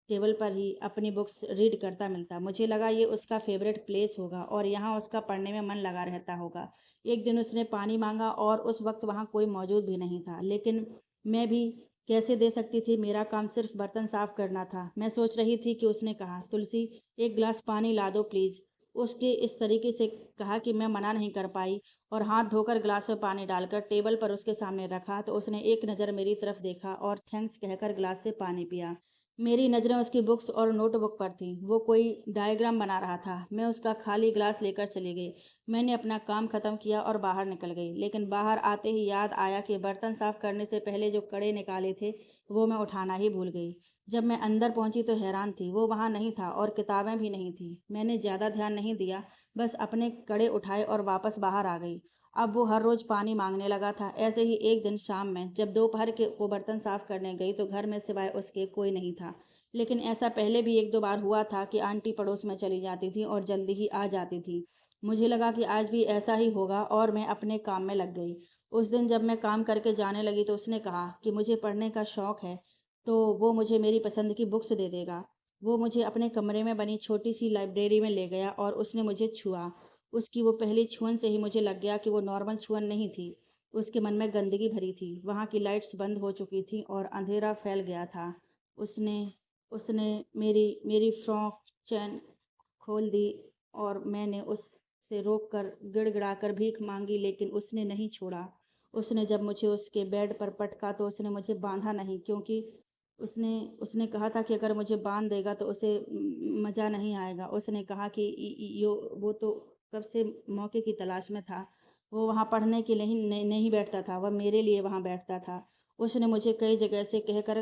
टेबल पर ही अपनी बुक्स रीड करता मिलता। मुझे लगा ये उसका फेवरेट प्लेस होगा और यहाँ उसका पढ़ने में मन लगा रहता होगा। एक दिन उसने पानी मांगा और उस वक्त वहाँ कोई मौजूद भी नहीं था, लेकिन मैं भी कैसे दे सकती थी। मेरा काम सिर्फ बर्तन साफ करना था। मैं सोच रही थी कि उसने कहा, तुलसी एक गिलास पानी ला दो प्लीज़। उसके इस तरीके से कहा कि मैं मना नहीं कर पाई और हाथ धोकर गिलास में पानी डालकर टेबल पर उसके सामने रखा तो उसने एक नज़र मेरी तरफ देखा और थैंक्स कहकर गिलास से पानी पिया। मेरी नज़रें उसकी बुक्स और नोटबुक पर थीं। वो कोई डायग्राम बना रहा था। मैं उसका खाली गिलास लेकर चली गई। मैंने अपना काम ख़त्म किया और बाहर निकल गई, लेकिन बाहर आते ही याद आया कि बर्तन साफ करने से पहले जो कड़े निकाले थे वो मैं उठाना ही भूल गई। जब मैं अंदर पहुंची तो हैरान थी, वो वहाँ नहीं था और किताबें भी नहीं थी। मैंने ज़्यादा ध्यान नहीं दिया, बस अपने कड़े उठाए और वापस बाहर आ गई। अब वो हर रोज़ पानी मांगने लगा था। ऐसे ही एक दिन शाम में जब दोपहर के को बर्तन साफ करने गई तो घर में सिवाय उसके कोई नहीं था। लेकिन ऐसा पहले भी एक दो बार हुआ था कि आंटी पड़ोस में चली जाती थी और जल्दी ही आ जाती थी। मुझे लगा कि आज भी ऐसा ही होगा और मैं अपने काम में लग गई। उस दिन जब मैं काम करके जाने लगी तो उसने कहा कि मुझे पढ़ने का शौक़ है, तो वो मुझे मेरी पसंद की बुक्स दे देगा। वो मुझे अपने कमरे में बनी छोटी सी लाइब्रेरी में ले गया और उसने मुझे छुआ। उसकी वो पहली छुअन से ही मुझे लग गया कि वो नॉर्मल छुअन नहीं थी। उसके मन में गंदगी भरी थी। वहाँ की लाइट्स बंद हो चुकी थीं और अंधेरा फैल गया था। उसने उसने मेरी मेरी फ्रॉक चैन खोल दी और मैंने उससे रोककर गिड़गिड़ाकर भीख मांगी, लेकिन उसने नहीं छोड़ा। उसने जब मुझे उसके बेड पर पटका तो उसने मुझे बांधा नहीं, क्योंकि उसने उसने कहा था कि अगर मुझे बांध देगा तो उसे मज़ा नहीं आएगा। उसने कहा कि वो तो कब से मौके की तलाश में था। वो वहाँ पढ़ने के लिए नहीं बैठता था, वह मेरे लिए वहाँ बैठता था। उसने मुझे कई जगह से कहकर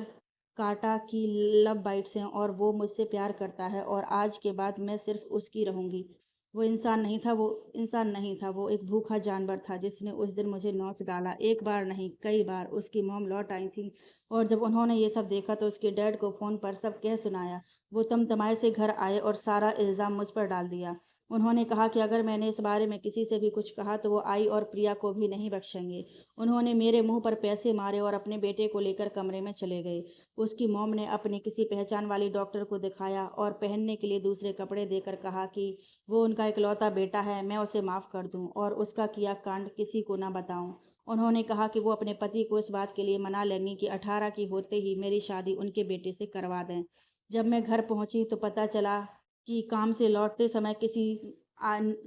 काटा कि लव बाइट्स हैं और वो मुझसे प्यार करता है और आज के बाद मैं सिर्फ उसकी रहूँगी। वो इंसान नहीं था, वो एक भूखा जानवर था जिसने उस दिन मुझे नोच डाला। एक बार नहीं, कई बार। उसकी मॉम लौट आई थी और जब उन्होंने ये सब देखा तो उसके डैड को फ़ोन पर सब कह सुनाया। वो तमतमाए से घर आए और सारा इल्ज़ाम मुझ पर डाल दिया। उन्होंने कहा कि अगर मैंने इस बारे में किसी से भी कुछ कहा तो वो आई और प्रिया को भी नहीं बख्शेंगे। उन्होंने मेरे मुंह पर पैसे मारे और अपने बेटे को लेकर कमरे में चले गए। उसकी मॉम ने अपने किसी पहचान वाली डॉक्टर को दिखाया और पहनने के लिए दूसरे कपड़े देकर कहा कि वो उनका इकलौता बेटा है, मैं उसे माफ़ कर दूं और उसका किया कांड किसी को ना बताऊं। उन्होंने कहा कि वो अपने पति को इस बात के लिए मना लेंगी कि 18 की होते ही मेरी शादी उनके बेटे से करवा दें। जब मैं घर पहुंची तो पता चला कि काम से लौटते समय किसी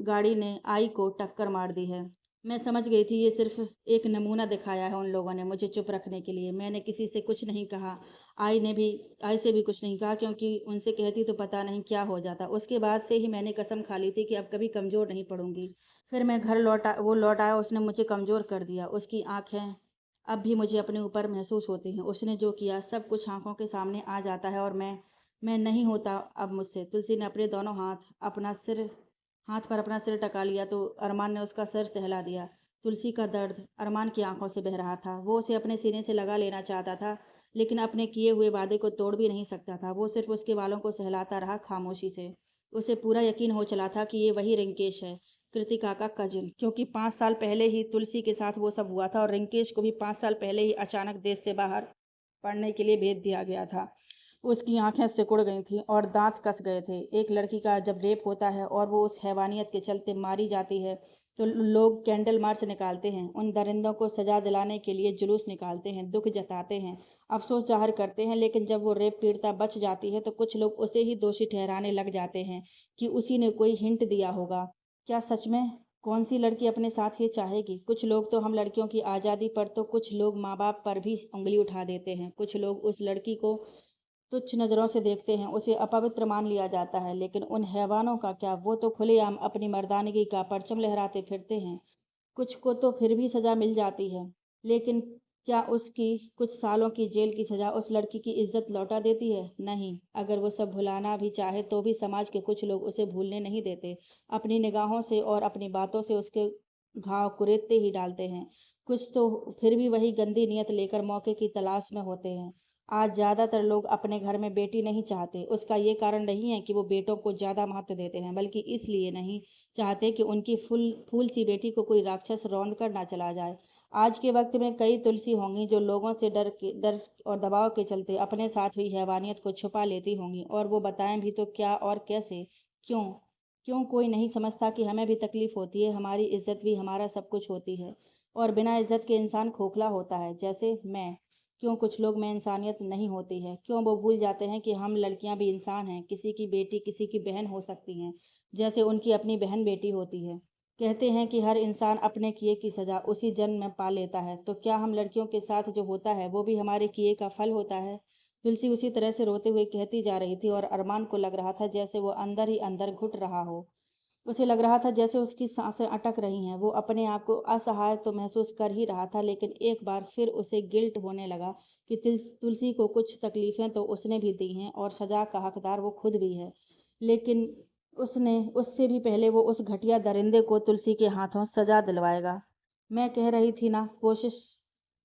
गाड़ी ने आई को टक्कर मार दी है। मैं समझ गई थी ये सिर्फ एक नमूना दिखाया है उन लोगों ने मुझे चुप रखने के लिए। मैंने किसी से कुछ नहीं कहा। आई ने भी आई से भी कुछ नहीं कहा, क्योंकि उनसे कहती तो पता नहीं क्या हो जाता। उसके बाद से ही मैंने कसम खा ली थी कि अब कभी कमज़ोर नहीं पड़ूंगी। फिर मैं घर लौट आया, उसने मुझे कमज़ोर कर दिया। उसकी आंखें अब भी मुझे अपने ऊपर महसूस होती हैं। उसने जो किया सब कुछ आंखों के सामने आ जाता है और मैं नहीं होता अब मुझसे। तुलसी ने अपने दोनों हाथ पर अपना सिर टका लिया तो अरमान ने उसका सर सहला दिया। तुलसी का दर्द अरमान की आंखों से बह रहा था। वो उसे अपने सीने से लगा लेना चाहता था, लेकिन अपने किए हुए वादे को तोड़ भी नहीं सकता था। वो सिर्फ उसके बालों को सहलाता रहा खामोशी से। उसे पूरा यकीन हो चला था कि ये वही रिंकेश है, कृतिका का कजिन, क्योंकि 5 साल पहले ही तुलसी के साथ वो सब हुआ था और रिंकेश को भी 5 साल पहले ही अचानक देश से बाहर पढ़ने के लिए भेज दिया गया था। उसकी आंखें सिकुड़ गई थीं और दांत कस गए थे। एक लड़की का जब रेप होता है और वो उस हैवानियत के चलते मारी जाती है तो लोग कैंडल मार्च निकालते हैं, उन दरिंदों को सजा दिलाने के लिए जुलूस निकालते हैं, दुख जताते हैं, अफसोस जाहिर करते हैं। लेकिन जब वो रेप पीड़िता बच जाती है तो कुछ लोग उसे ही दोषी ठहराने लग जाते हैं कि उसी ने कोई हिंट दिया होगा। क्या सच में कौन सी लड़की अपने साथ ये चाहेगी? कुछ लोग तो हम लड़कियों की आज़ादी पर तो कुछ लोग माँ बाप पर भी उंगली उठा देते हैं। कुछ लोग उस लड़की को तुच्छ नज़रों से देखते हैं, उसे अपवित्र मान लिया जाता है। लेकिन उन हैवानों का क्या? वो तो खुलेआम अपनी मर्दानगी का परचम लहराते फिरते हैं। कुछ को तो फिर भी सज़ा मिल जाती है, लेकिन क्या उसकी कुछ सालों की जेल की सज़ा उस लड़की की इज़्ज़त लौटा देती है? नहीं। अगर वो सब भुलाना भी चाहे तो भी समाज के कुछ लोग उसे भूलने नहीं देते। अपनी निगाहों से और अपनी बातों से उसके घाव कुरेदते ही डालते हैं। कुछ तो फिर भी वही गंदी नीयत लेकर मौके की तलाश में होते हैं। आज ज़्यादातर लोग अपने घर में बेटी नहीं चाहते। उसका ये कारण नहीं है कि वो बेटों को ज़्यादा महत्व देते हैं, बल्कि इसलिए नहीं चाहते कि उनकी फूल सी बेटी को कोई राक्षस रौंद कर ना चला जाए। आज के वक्त में कई तुलसी होंगी जो लोगों से डर और दबाव के चलते अपने साथ हुई हैवानियत को छुपा लेती होंगी, और वो बताएं भी तो क्या और कैसे? क्यों? क्यों कोई नहीं समझता कि हमें भी तकलीफ होती है, हमारी इज्जत भी हमारा सब कुछ होती है, और बिना इज्जत के इंसान खोखला होता है, जैसे मैं। क्यों कुछ लोग में इंसानियत नहीं होती है? क्यों वो भूल जाते हैं कि हम लड़कियां भी इंसान हैं, किसी की बेटी किसी की बहन हो सकती हैं, जैसे उनकी अपनी बहन बेटी होती है। कहते हैं कि हर इंसान अपने किए की सज़ा उसी जन्म में पा लेता है, तो क्या हम लड़कियों के साथ जो होता है वो भी हमारे किए का फल होता है? तुलसी उसी तरह से रोते हुए कहती जा रही थी, और अरमान को लग रहा था जैसे वो अंदर ही अंदर घुट रहा हो। उसे लग रहा था जैसे उसकी सांसें अटक रही हैं। वो अपने आप को असहाय तो महसूस कर ही रहा था, लेकिन एक बार फिर उसे गिल्ट होने लगा कि तुलसी को कुछ तकलीफ़ें तो उसने भी दी हैं, और सज़ा का हकदार वो खुद भी है। लेकिन उसने उससे भी पहले वो उस घटिया दरिंदे को तुलसी के हाथों सज़ा दिलवाएगा। मैं कह रही थी ना कोशिश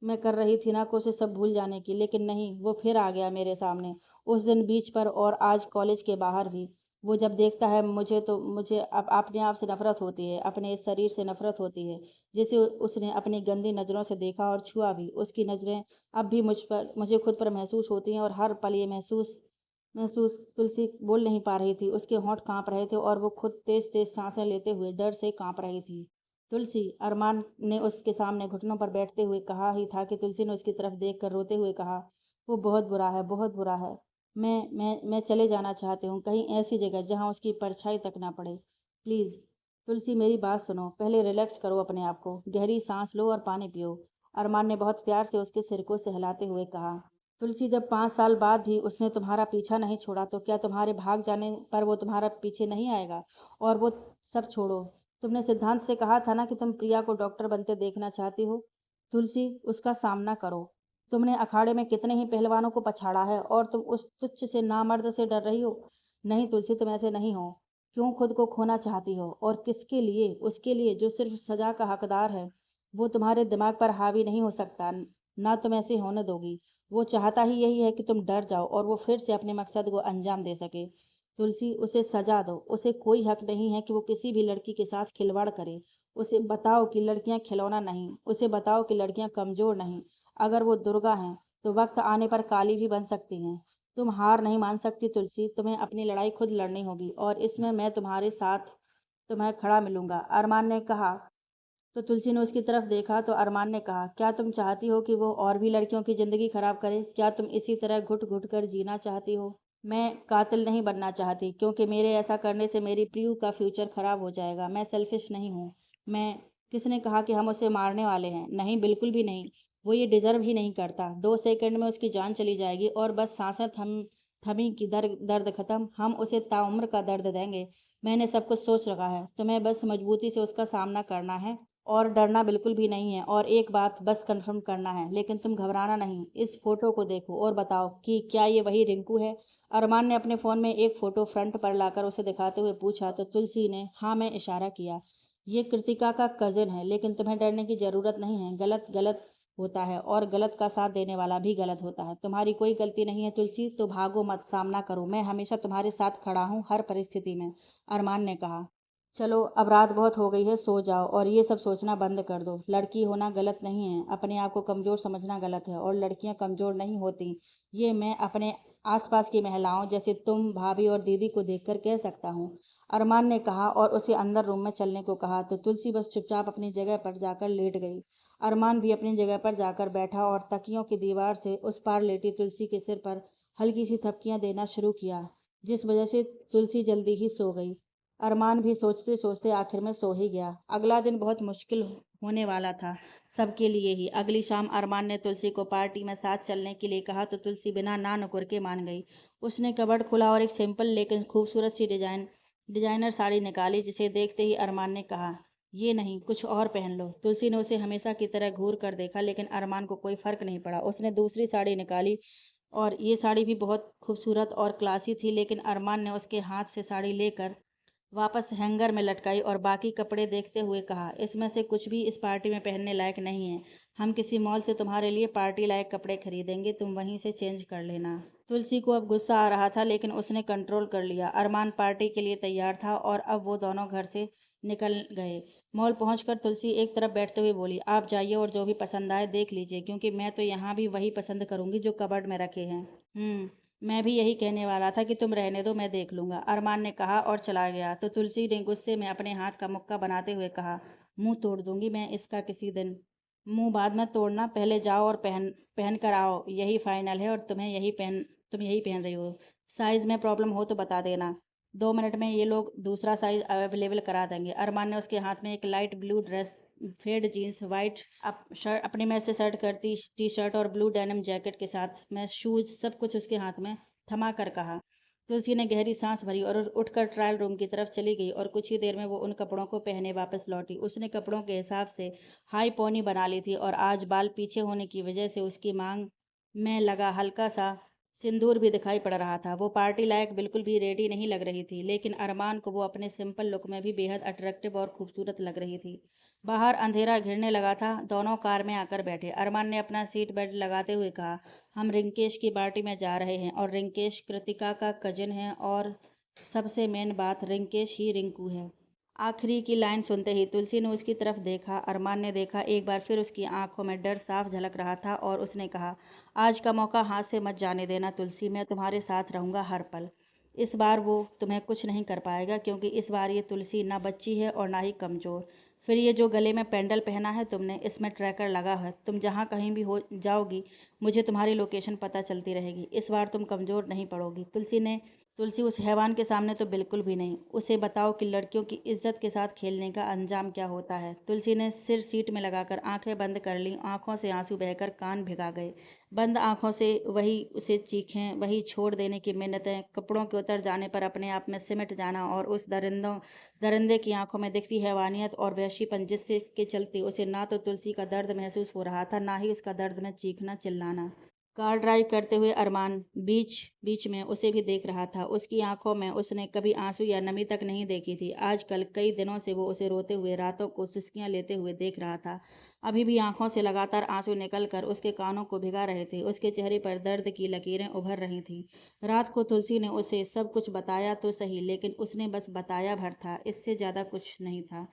मैं कर रही थी ना कोशिश सब भूल जाने की, लेकिन नहीं, वो फिर आ गया मेरे सामने। उस दिन बीच पर और आज कॉलेज के बाहर भी। वो जब देखता है मुझे तो मुझे अब अपने आप से नफ़रत होती है, अपने इस शरीर से नफ़रत होती है, जिसे उसने अपनी गंदी नज़रों से देखा और छुआ भी। उसकी नज़रें अब भी मुझे खुद पर महसूस होती हैं, और हर पल ये महसूस महसूस तुलसी बोल नहीं पा रही थी। उसके होंठ काँप रहे थे, और वो खुद तेज़-तेज़ साँसें लेते हुए डर से काँप रही थी। तुलसी, अरमान ने उसके सामने घुटनों पर बैठते हुए कहा ही था कि तुलसी ने उसकी तरफ देखकर रोते हुए कहा, वो बहुत बुरा है, बहुत बुरा है। मैं चले जाना चाहती हूँ, कहीं ऐसी जगह जहाँ उसकी परछाई तक ना पड़े। प्लीज़। तुलसी, मेरी बात सुनो, पहले रिलैक्स करो अपने आप को, गहरी सांस लो और पानी पियो। अरमान ने बहुत प्यार से उसके सिर को सहलाते हुए कहा। तुलसी, जब 5 साल बाद भी उसने तुम्हारा पीछा नहीं छोड़ा, तो क्या तुम्हारे भाग जाने पर वो तुम्हारा पीछे नहीं आएगा? और वो सब छोड़ो, तुमने सिद्धांत से कहा था ना कि तुम प्रिया को डॉक्टर बनते देखना चाहती हो। तुलसी, उसका सामना करो। तुमने अखाड़े में कितने ही पहलवानों को पछाड़ा है, और तुम उस तुच्छ से नामर्द से डर रही हो? नहीं तुलसी, तुम ऐसे नहीं हो। क्यों खुद को खोना चाहती हो, और किसके लिए? उसके लिए जो सिर्फ सजा का हकदार है। वो तुम्हारे दिमाग पर हावी नहीं हो सकता, ना तुम ऐसे होने दोगी। वो चाहता ही यही है कि तुम डर जाओ, और वो फिर से अपने मकसद को अंजाम दे सके। तुलसी, उसे सजा दो। उसे कोई हक नहीं है कि वो किसी भी लड़की के साथ खिलवाड़ करे। उसे बताओ कि लड़कियां खिलौना नहीं, उसे बताओ कि लड़कियां कमजोर नहीं। अगर वो दुर्गा हैं तो वक्त आने पर काली भी बन सकती हैं। तुम हार नहीं मान सकती तुलसी, तुम्हें अपनी लड़ाई खुद लड़नी होगी, और इसमें मैं तुम्हारे साथ तुम्हें खड़ा मिलूंगा, अरमान ने कहा। तो तुलसी ने उसकी तरफ देखा तो अरमान ने कहा, क्या तुम चाहती हो कि वो और भी लड़कियों की ज़िंदगी खराब करे? क्या तुम इसी तरह घुट घुट कर जीना चाहती हो? मैं कातिल नहीं बनना चाहती, क्योंकि मेरे ऐसा करने से मेरी प्रियू का फ्यूचर खराब हो जाएगा। मैं सेल्फिश नहीं हूँ। मैं किसने कहा कि हम उसे मारने वाले हैं? नहीं, बिल्कुल भी नहीं। वो ये डिज़र्व ही नहीं करता। 2 सेकंड में उसकी जान चली जाएगी, और बस सांसें थमी कि दर्द खत्म, हम उसे ताउम्र का दर्द देंगे। मैंने सब कुछ सोच रखा है, तुम्हें बस मजबूती से उसका सामना करना है, और डरना बिल्कुल भी नहीं है। और एक बात बस कंफर्म करना है, लेकिन तुम घबराना नहीं। इस फोटो को देखो और बताओ कि क्या ये वही रिंकू है? अरमान ने अपने फ़ोन में एक फ़ोटो फ्रंट पर लाकर उसे दिखाते हुए पूछा, तो तुलसी ने हाँ में इशारा किया। ये कृतिका का कज़न है, लेकिन तुम्हें डरने की ज़रूरत नहीं है। गलत गलत होता है, और गलत का साथ देने वाला भी गलत होता है। तुम्हारी कोई गलती नहीं है तुलसी, तो भागो मत, सामना करो। मैं हमेशा तुम्हारे साथ खड़ा हूँ, हर परिस्थिति में, अरमान ने कहा। चलो, अब रात बहुत हो गई है, सो जाओ, और ये सब सोचना बंद कर दो। लड़की होना गलत नहीं है, अपने आप को कमज़ोर समझना गलत है, और लड़कियां कमज़ोर नहीं होती। ये मैं अपने आसपास की महिलाओं जैसे तुम, भाभी और दीदी को देखकर कह सकता हूँ। अरमान ने कहा और उसे अंदर रूम में चलने को कहा तो तुलसी बस चुपचाप अपनी जगह पर जाकर लेट गई। अरमान भी अपनी जगह पर जाकर बैठा और तकियों की दीवार से उस पार लेटी तुलसी के सिर पर हल्की सी थपकियां देना शुरू किया, जिस वजह से तुलसी जल्दी ही सो गई। अरमान भी सोचते सोचते आखिर में सो ही गया। अगला दिन बहुत मुश्किल होने वाला था, सबके लिए ही। अगली शाम अरमान ने तुलसी को पार्टी में साथ चलने के लिए कहा तो तुलसी बिना ना नुकुर के मान गई। उसने कबर्ड खोला और एक सिंपल लेकिन खूबसूरत सी डिजाइनर साड़ी निकाली, जिसे देखते ही अरमान ने कहा, ये नहीं, कुछ और पहन लो। तुलसी ने उसे हमेशा की तरह घूर कर देखा, लेकिन अरमान को कोई फर्क नहीं पड़ा। उसने दूसरी साड़ी निकाली और ये साड़ी भी बहुत खूबसूरत और क्लासी थी, लेकिन अरमान ने उसके हाथ से साड़ी लेकर वापस हैंगर में लटकाई और बाकी कपड़े देखते हुए कहा, इसमें से कुछ भी इस पार्टी में पहनने लायक नहीं है। हम किसी मॉल से तुम्हारे लिए पार्टी लायक कपड़े खरीदेंगे, तुम वहीं से चेंज कर लेना। तुलसी को अब गुस्सा आ रहा था, लेकिन उसने कंट्रोल कर लिया। अरमान पार्टी के लिए तैयार था और अब वो दोनों घर से निकल गए। मॉल पहुंचकर तुलसी एक तरफ बैठते हुए बोली, आप जाइए और जो भी पसंद आए देख लीजिए, क्योंकि मैं तो यहाँ भी वही पसंद करूंगी जो कबर्ड में रखे हैं। मैं भी यही कहने वाला था कि तुम रहने दो, मैं देख लूंगा, अरमान ने कहा और चला गया। तो तुलसी ने गुस्से में अपने हाथ का मुक्का बनाते हुए कहा, मुंह तोड़ दूंगी मैं इसका किसी दिन। मुंह बाद में तोड़ना, पहले जाओ और पहन पहन कर आओ, यही फाइनल है और तुम यही पहन रही हो। साइज में प्रॉब्लम हो तो बता देना, 2 मिनट में ये लोग दूसरा साइज अवेलेबल करा देंगे। अरमान ने उसके हाथ में एक light blue dress, fade jeans, white shirt, अपनी मेरे से शर्ट करती टी शर्ट और ब्लू डेनिम जैकेट के साथ में शूज, सब कुछ उसके हाथ में थमा कर कहा। तुलसी ने गहरी सांस भरी और उठकर ट्रायल रूम की तरफ चली गई और कुछ ही देर में वो उन कपड़ों को पहने वापस लौटी। उसने कपड़ों के हिसाब से हाई पोनी बना ली थी और आज बाल पीछे होने की वजह से उसकी मांग में लगा हल्का सा सिंदूर भी दिखाई पड़ रहा था। वो पार्टी लायक बिल्कुल भी रेडी नहीं लग रही थी, लेकिन अरमान को वो अपने सिंपल लुक में भी बेहद अट्रैक्टिव और खूबसूरत लग रही थी। बाहर अंधेरा घिरने लगा था। दोनों कार में आकर बैठे। अरमान ने अपना सीट बेल्ट लगाते हुए कहा, हम रिंकेश की पार्टी में जा रहे हैं और रिंकेश कृतिका का कजिन है और सबसे मेन बात, रिंकेश ही रिंकू है। आखिरी की लाइन सुनते ही तुलसी ने उसकी तरफ देखा। अरमान ने देखा, एक बार फिर उसकी आंखों में डर साफ झलक रहा था और उसने कहा, आज का मौका हाथ से मत जाने देना तुलसी, मैं तुम्हारे साथ रहूंगा हर पल। इस बार वो तुम्हें कुछ नहीं कर पाएगा, क्योंकि इस बार ये तुलसी ना बच्ची है और ना ही कमज़ोर। फिर ये जो गले में पेंडल पहना है तुमने, इसमें ट्रैकर लगा है। तुम जहाँ कहीं भी हो जाओगी, मुझे तुम्हारी लोकेशन पता चलती रहेगी। इस बार तुम कमज़ोर नहीं पड़ोगी। तुलसी उस हैवान के सामने तो बिल्कुल भी नहीं। उसे बताओ कि लड़कियों की इज्जत के साथ खेलने का अंजाम क्या होता है। तुलसी ने सिर सीट में लगाकर आंखें बंद कर ली। आंखों से आंसू बहकर कान भिगा गए। बंद आंखों से वही उसे चीखें, वही छोड़ देने की मिन्नतें, कपड़ों के उतर जाने पर अपने आप में सिमट जाना और उस दरिंदे की आंखों में दिखती हैवानियत और वहशीपन, जिससे के चलते उसे ना तो तुलसी का दर्द महसूस हो रहा था, ना ही उसका दर्द में चीखना चिल्लाना। कार ड्राइव करते हुए अरमान बीच बीच में उसे भी देख रहा था। उसकी आंखों में उसने कभी आंसू या नमी तक नहीं देखी थी। आजकल कई दिनों से वो उसे रोते हुए, रातों को सिसकियां लेते हुए देख रहा था। अभी भी आंखों से लगातार आंसू निकलकर उसके कानों को भिगा रहे थे। उसके चेहरे पर दर्द की लकीरें उभर रही थीं। रात को तुलसी ने उसे सब कुछ बताया तो सही, लेकिन उसने बस बताया भर था, इससे ज्यादा कुछ नहीं था।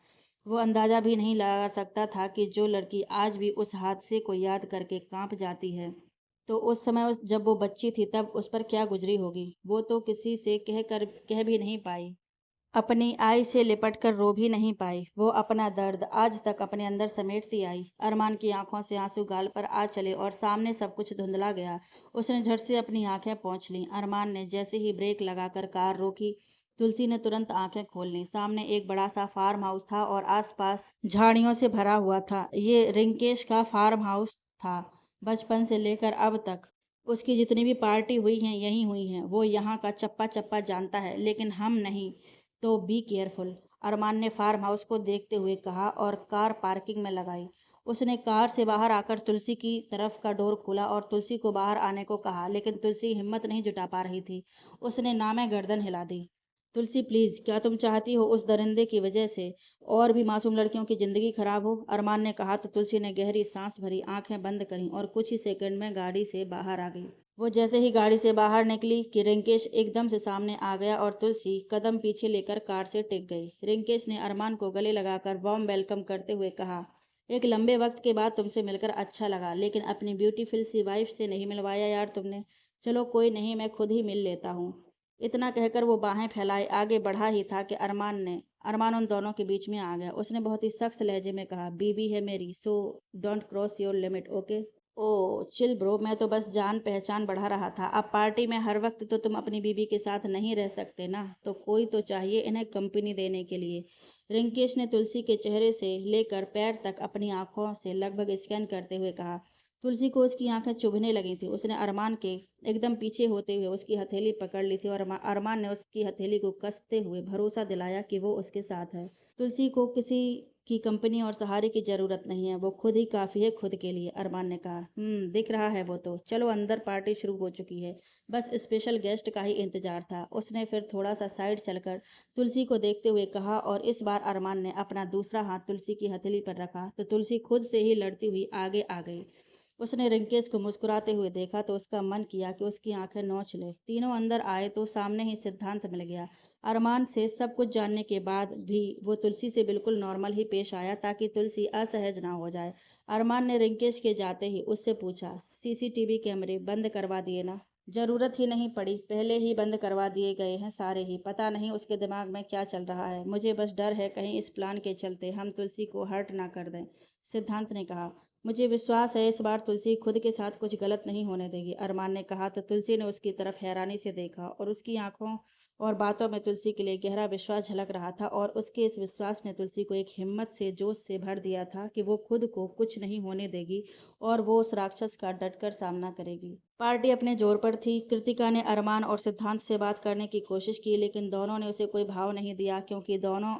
वो अंदाजा भी नहीं लगा सकता था कि जो लड़की आज भी उस हादसे को याद करके कांप जाती है, तो उस समय जब वो बच्ची थी तब उस पर क्या गुजरी होगी। वो तो किसी से कह भी नहीं पाई, अपनी आई से लिपट कर रो भी नहीं पाई। वो अपना दर्द आज तक अपने अंदर समेटती आई। अरमान की आंखों से आंसू गाल पर आ चले और सामने सब कुछ धुंधला गया। उसने झट से अपनी आंखें पोंछ लीं। अरमान ने जैसे ही ब्रेक लगाकर कार रोकी, तुलसी ने तुरंत आंखें खोल लीं। सामने एक बड़ा सा फार्म हाउस था और आसपास झाड़ियों से भरा हुआ था। ये रिंकेश का फार्म हाउस था। बचपन से लेकर अब तक उसकी जितनी भी पार्टी हुई हैं यहीं हुई हैं। वो यहाँ का चप्पा चप्पा जानता है, लेकिन हम नहीं। तो बी केयरफुल, अरमान ने फार्म हाउस को देखते हुए कहा और कार पार्किंग में लगाई। उसने कार से बाहर आकर तुलसी की तरफ का डोर खोला और तुलसी को बाहर आने को कहा, लेकिन तुलसी हिम्मत नहीं जुटा पा रही थी। उसने नामे गर्दन हिला दी। तुलसी प्लीज, क्या तुम चाहती हो उस दरिंदे की वजह से और भी मासूम लड़कियों की जिंदगी खराब हो? अरमान ने कहा तो तुलसी ने गहरी सांस भरी, आंखें बंद करी और कुछ ही सेकंड में गाड़ी से बाहर आ गई। वो जैसे ही गाड़ी से बाहर निकली कि रिंकेश एकदम से सामने आ गया और तुलसी कदम पीछे लेकर कार से टिक गई। रिंकेश ने अरमान को गले लगाकर वार्म वेलकम करते हुए कहा, एक लंबे वक्त के बाद तुमसे मिलकर अच्छा लगा, लेकिन अपनी ब्यूटीफुल सी वाइफ से नहीं मिलवाया यार तुमने। चलो कोई नहीं, मैं खुद ही मिल लेता हूँ। इतना कहकर वो बाहें फैलाए आगे बढ़ा ही था कि अरमान उन दोनों के बीच में आ गया। उसने बहुत ही सख्त लहजे में कहा, बीबी है मेरी, so don't cross your limit, okay? Oh chill bro, मैं तो बस जान पहचान बढ़ा रहा था। अब पार्टी में हर वक्त तो तुम अपनी बीबी के साथ नहीं रह सकते ना, तो कोई तो चाहिए इन्हें कंपनी देने के लिए। रिंकेश ने तुलसी के चेहरे से लेकर पैर तक अपनी आंखों से लगभग स्कैन करते हुए कहा। तुलसी को उसकी आंखें चुभने लगी थी। उसने अरमान के एकदम पीछे होते हुए उसकी हथेली पकड़ ली थी और अरमान ने उसकी हथेली को कसते हुए भरोसा दिलाया कि वो उसके साथ है। तुलसी को किसी की कंपनी और सहारे की जरूरत नहीं है, वो खुद ही काफी है खुद के लिए, अरमान ने कहा। दिख रहा है वो तो। चलो अंदर, पार्टी शुरू हो चुकी है, बस स्पेशल गेस्ट का ही इंतजार था। उसने फिर थोड़ा सा साइड चलकर तुलसी को देखते हुए कहा और इस बार अरमान ने अपना दूसरा हाथ तुलसी की हथेली पर रखा तो तुलसी खुद से ही लड़ती हुई आगे आ गई। उसने रिंकेश को मुस्कुराते हुए देखा तो उसका मन किया कि उसकी आंखें नोच ले। तीनों अंदर आए तो सामने ही सिद्धांत मिल गया। अरमान से सब कुछ जानने के बाद भी वो तुलसी से बिल्कुल नॉर्मल ही पेश आया ताकि तुलसी असहज ना हो जाए। अरमान ने रिंकेश के जाते ही उससे पूछा, सीसीटीवी कैमरे बंद करवा दिए ना? जरूरत ही नहीं पड़ी, पहले ही बंद करवा दिए गए हैं सारे ही। पता नहीं उसके दिमाग में क्या चल रहा है, मुझे बस डर है कहीं इस प्लान के चलते हम तुलसी को हर्ट ना कर दें, सिद्धांत ने कहा। मुझे विश्वास है इस बार तुलसी खुद के साथ कुछ गलत नहीं होने देगी, अरमान ने कहा तो तुलसी ने उसकी तरफ हैरानी से देखा और उसकी आंखों और बातों में तुलसी के लिए गहरा विश्वास झलक रहा था और उसके इस विश्वास ने तुलसी को एक हिम्मत से जोश से भर दिया था कि वो खुद को कुछ नहीं होने देगी और वो उस राक्षस का डटकर सामना करेगी। पार्टी अपने जोर पर थी। कृतिका ने अरमान और सिद्धांत से बात करने की कोशिश की लेकिन दोनों ने उसे कोई भाव नहीं दिया क्योंकि दोनों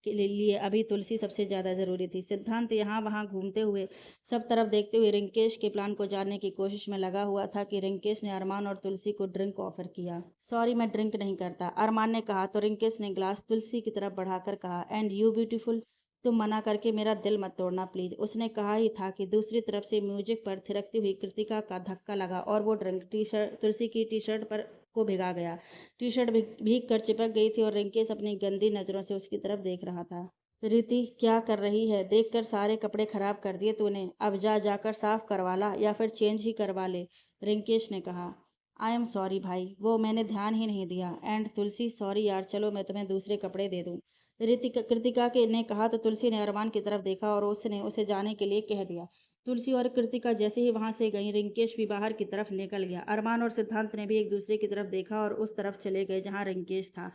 के लिए अभी तुलसी सबसे ज्यादा जरूरी थी। सिद्धांत यहाँ वहाँ घूमते हुए सब तरफ देखते हुए रिंकेश के प्लान को जानने की कोशिश में लगा हुआ था कि रिंकेश ने अरमान और तुलसी को ड्रिंक ऑफर किया। सॉरी मैं ड्रिंक नहीं करता, अरमान ने कहा तो रिंकेश ने ग्लास तुलसी की तरफ बढ़ाकर कहा, एंड यू ब्यूटीफुल, तुम मना करके मेरा दिल मत तोड़ना प्लीज। उसने कहा ही था कि दूसरी तरफ से म्यूजिक पर थिरकती हुई कृतिका का धक्का लगा और वो ड्रिंक टी शर्ट तुलसी की टी शर्ट पर को भिगा गया। टी शर्ट भीग कर चिपक गई थी और रिंकेश अपनी गंदी नजरों से उसकी तरफ देख रहा था। रीति क्या कर रही है, देखकर सारे कपड़े खराब कर दिए तूने, अब जा जाकर साफ करवा ला या फिर चेंज ही करवा ले, रिंकेश ने कहा। आई एम सॉरी भाई, वो मैंने ध्यान ही नहीं दिया। एंड तुलसी सॉरी यार, चलो मैं तुम्हें दूसरे कपड़े दे दूं, ऋतिका कृतिका के ने कहा तो तुलसी ने अरमान की तरफ देखा और उसने उसे जाने के लिए कह दिया। तुलसी और कृतिका जैसे ही वहां से गई रिंकेश भी बाहर की तरफ निकल गया। अरमान और सिद्धांत ने भी एक दूसरे की तरफ देखा और उस तरफ चले गए जहां रिंकेश था।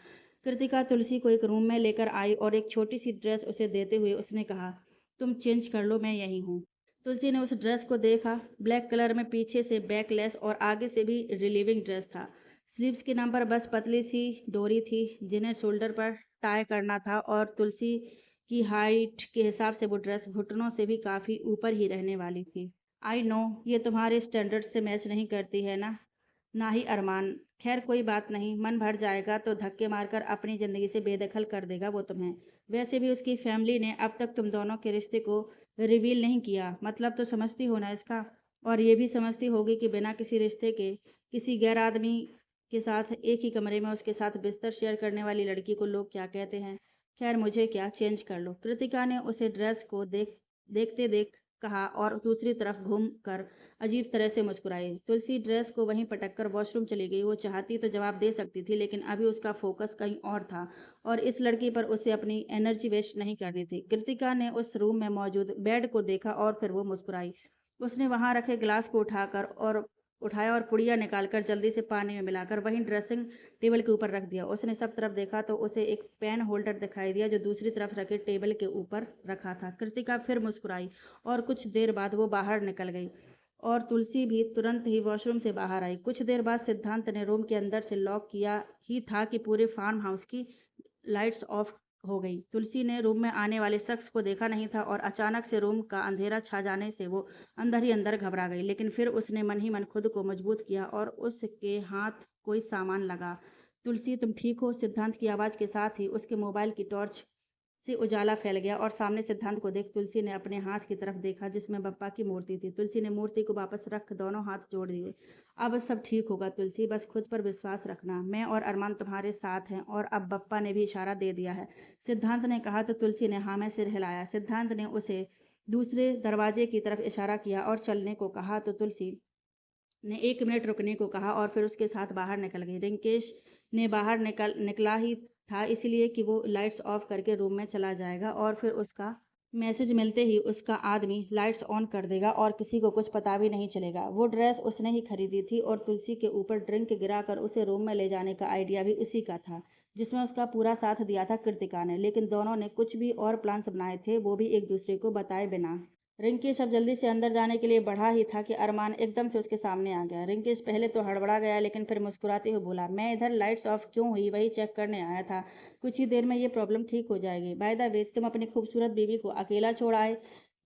कृतिका तुलसी को एक रूम में लेकर आई और एक छोटी सी ड्रेस उसे देते हुए उसने कहा, तुम चेंज कर लो, मैं यही हूँ। तुलसी ने उस ड्रेस को देखा। ब्लैक कलर में पीछे से बैकलेस और आगे से भी रिलीविंग ड्रेस था। स्लीव्स के नाम पर बस पतली सी डोरी थी जिन्हें शोल्डर पर टाई करना था और तुलसी की हाइट के हिसाब से वो ड्रेस घुटनों से भी काफ़ी ऊपर ही रहने वाली थी। आई नो ये तुम्हारे स्टैंडर्ड से मैच नहीं करती है ना, ना ही अरमान। खैर कोई बात नहीं, मन भर जाएगा तो धक्के मारकर अपनी ज़िंदगी से बेदखल कर देगा वो तुम्हें। वैसे भी उसकी फैमिली ने अब तक तुम दोनों के रिश्ते को रिवील नहीं किया, मतलब तो समझती हो ना इसका। और ये भी समझती होगी कि बिना किसी रिश्ते के किसी गैर आदमी के साथ एक ही कमरे में उसके साथ बिस्तर शेयर करने वाली लड़की को लोग क्या कहते हैं। खैर मुझे क्या, चेंज कर लो, कृतिका ने उसे ड्रेस को देखते देख कहा और दूसरी तरफ घूम कर अजीब तरह से मुस्कुराई। तुलसी ड्रेस को वहीं पटक कर वॉशरूम चली गई। वो चाहती तो जवाब दे सकती थी लेकिन अभी उसका फोकस कहीं और था और इस लड़की पर उसे अपनी एनर्जी वेस्ट नहीं करनी थी। कृतिका ने उस रूम में मौजूद बेड को देखा और फिर वो मुस्कुराई। उसने वहां रखे गिलास को उठाया और पुड़िया निकालकर जल्दी से पानी में मिलाकर वहीं ड्रेसिंग टेबल के ऊपर रख दिया। उसने सब तरफ देखा तो उसे एक पेन होल्डर दिखाई दिया जो दूसरी तरफ रखे टेबल के ऊपर रखा था। कृतिका फिर मुस्कुराई और कुछ देर बाद वो बाहर निकल गई और तुलसी भी तुरंत ही वॉशरूम से बाहर आई। कुछ देर बाद सिद्धांत ने रूम के अंदर से लॉक किया ही था कि पूरे फार्म हाउस की लाइट्स ऑफ हो गई। तुलसी ने रूम में आने वाले शख्स को देखा नहीं था और अचानक से रूम का अंधेरा छा जाने से वो अंदर ही अंदर घबरा गई लेकिन फिर उसने मन ही मन खुद को मजबूत किया और उसके हाथ कोई सामान लगा। तुलसी तुम ठीक हो, सिद्धांत की आवाज़ के साथ ही उसके मोबाइल की टॉर्च से उजाला फैल गया और सामने सिद्धांत को देख तुलसी ने अपने हाथ की तरफ देखा जिसमें बप्पा की मूर्ति थी। तुलसी ने मूर्ति को वापस रख दोनों हाथ जोड़ दिए। अब सब ठीक होगा तुलसी, बस खुद पर विश्वास रखना, मैं और अरमान तुम्हारे साथ हैं और अब बप्पा ने भी इशारा दे दिया है, सिद्धांत ने कहा तो तुलसी ने हाँ में सिर हिलाया। सिद्धांत ने उसे दूसरे दरवाजे की तरफ इशारा किया और चलने को कहा तो तुलसी ने 1 मिनट रुकने को कहा और फिर उसके साथ बाहर निकल गई। रिंकेश ने बाहर निकला ही था इसलिए कि वो लाइट्स ऑफ करके रूम में चला जाएगा और फिर उसका मैसेज मिलते ही उसका आदमी लाइट्स ऑन कर देगा और किसी को कुछ पता भी नहीं चलेगा। वो ड्रेस उसने ही खरीदी थी और तुलसी के ऊपर ड्रिंक गिराकर उसे रूम में ले जाने का आइडिया भी उसी का था, जिसमें उसका पूरा साथ दिया था कृतिका ने। लेकिन दोनों ने कुछ भी और प्लान्स बनाए थे, वो भी एक दूसरे को बताए बिना। रिंकेश अब जल्दी से अंदर जाने के लिए बढ़ा ही था कि अरमान एकदम से उसके सामने आ गया। रिंकेश पहले तो हड़बड़ा गया, लेकिन फिर मुस्कुराते हुए बोला, मैं इधर लाइट्स ऑफ क्यों हुई वही चेक करने आया था। कुछ ही देर में ये प्रॉब्लम ठीक हो जाएगी। बाय द वे, तुम अपनी खूबसूरत बीवी को अकेला छोड़ आए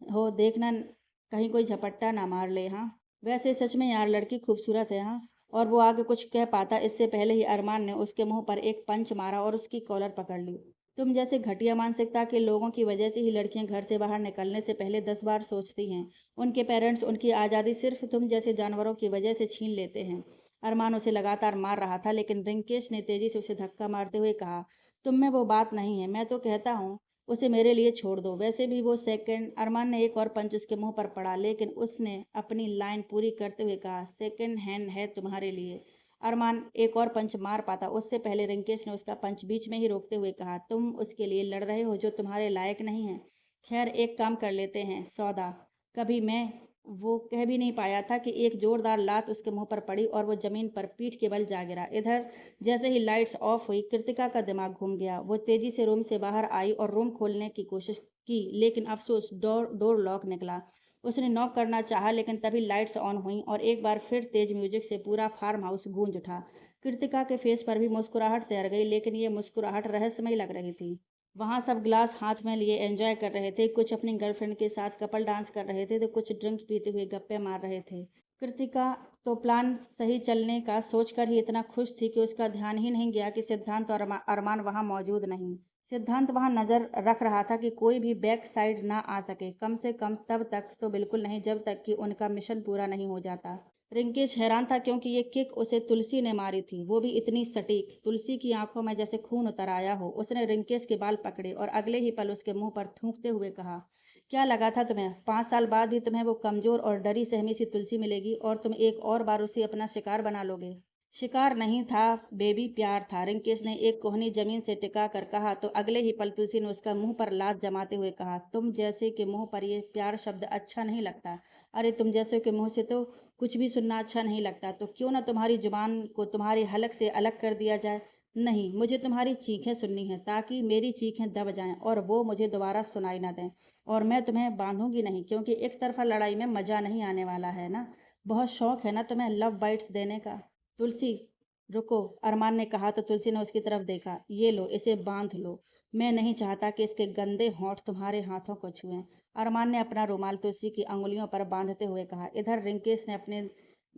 हो, देखना कहीं कोई झपट्टा ना मार ले। हाँ, वैसे सच में यार लड़की खूबसूरत है। हाँ, और वो आगे कुछ कह पाता इससे पहले ही अरमान ने उसके मुंह पर एक पंच मारा और उसकी कॉलर पकड़ ली। तुम जैसे घटिया मानसिकता के लोगों की वजह से ही लड़कियां घर से बाहर निकलने से पहले 10 बार सोचती हैं। उनके पेरेंट्स उनकी आज़ादी सिर्फ तुम जैसे जानवरों की वजह से छीन लेते हैं। अरमान उसे लगातार मार रहा था, लेकिन रिंकेश ने तेजी से उसे धक्का मारते हुए कहा, तुम में वो बात नहीं है। मैं तो कहता हूँ उसे मेरे लिए छोड़ दो। वैसे भी वो सेकंड। अरमान ने एक और पंच उसके मुंह पर पड़ा, लेकिन उसने अपनी लाइन पूरी करते हुए कहा, सेकंड हैंड है तुम्हारे लिए। अरमान एक और पंच मार पाता उससे पहले रिंकेश ने उसका पंच बीच में ही रोकते हुए कहा, तुम उसके लिए लड़ रहे हो जो तुम्हारे लायक नहीं है। खैर, एक काम कर लेते हैं सौदा। कभी मैं वो कह भी नहीं पाया था कि एक जोरदार लात उसके मुंह पर पड़ी और वो जमीन पर पीठ के बल जा गिरा। इधर जैसे ही लाइट्स ऑफ हुई, कृतिका का दिमाग घूम गया। वो तेजी से रूम से बाहर आई और रूम खोलने की कोशिश की, लेकिन अफसोस डोर डोर लॉक निकला। उसने नॉक करना चाहा, लेकिन तभी लाइट्स ऑन हुई और एक बार फिर तेज म्यूजिक से पूरा फार्म हाउस गूंज उठा। कृतिका के फेस पर भी मुस्कुराहट तैर गई, लेकिन ये मुस्कुराहट रहस्यमयी लग रही थी। वहां सब ग्लास हाथ में लिए एंजॉय कर रहे थे। कुछ अपनी गर्लफ्रेंड के साथ कपल डांस कर रहे थे तो कुछ ड्रिंक पीते हुए गप्पे मार रहे थे। कृतिका तो प्लान सही चलने का सोचकर ही इतना खुश थी कि उसका ध्यान ही नहीं गया कि सिद्धांत और अरमान वहां मौजूद नहीं। सिद्धांत वहां नजर रख रहा था कि कोई भी बैक साइड ना आ सके, कम से कम तब तक तो बिल्कुल नहीं जब तक कि उनका मिशन पूरा नहीं हो जाता। रिंकेश हैरान था, क्योंकि ये किक उसे तुलसी ने मारी थी, वो भी इतनी सटीक। तुलसी की आंखों में जैसे खून उतर आया हो। उसने रिंकेश के बाल पकड़े और अगले ही पल उसके मुंह पर थूकते हुए कहा, क्या लगा था तुम्हें 5 साल बाद भी तुम्हें वो कमजोर और डरी सहमी सी तुलसी मिलेगी और तुम एक और बार उसे अपना शिकार बना लोगे। शिकार नहीं था बेबी, प्यार था। रिंकेश ने एक कोहनी जमीन से टिका कर कहा तो अगले ही पल तुलसी ने उसका मुंह पर लात जमाते हुए कहा, तुम जैसे के मुंह पर ये प्यार शब्द अच्छा नहीं लगता। अरे तुम जैसे के मुंह से तो कुछ भी सुनना अच्छा नहीं लगता। तो क्यों ना तुम्हारी जुबान को तुम्हारी हलक से अलग कर दिया जाए। नहीं, मुझे तुम्हारी चीखें सुननी है, ताकि मेरी चीखें दब जाएं और वो मुझे दोबारा सुनाई ना दें। और मैं तुम्हें बांधूंगी नहीं, क्योंकि एक तरफा लड़ाई में मजा नहीं आने वाला है ना। बहुत शौक है ना तुम्हें लव बाइट्स देने का। तुलसी, रुको, अरमान ने कहा तो तुलसी ने उसकी तरफ देखा। ये लो, इसे बांध लो। मैं नहीं चाहता कि इसके गंदे होंठ तुम्हारे हाथों को छुएं। अरमान ने अपना रुमाल तुलसी की अंगुलियों पर बांधते हुए कहा। इधर रिंकेश ने अपने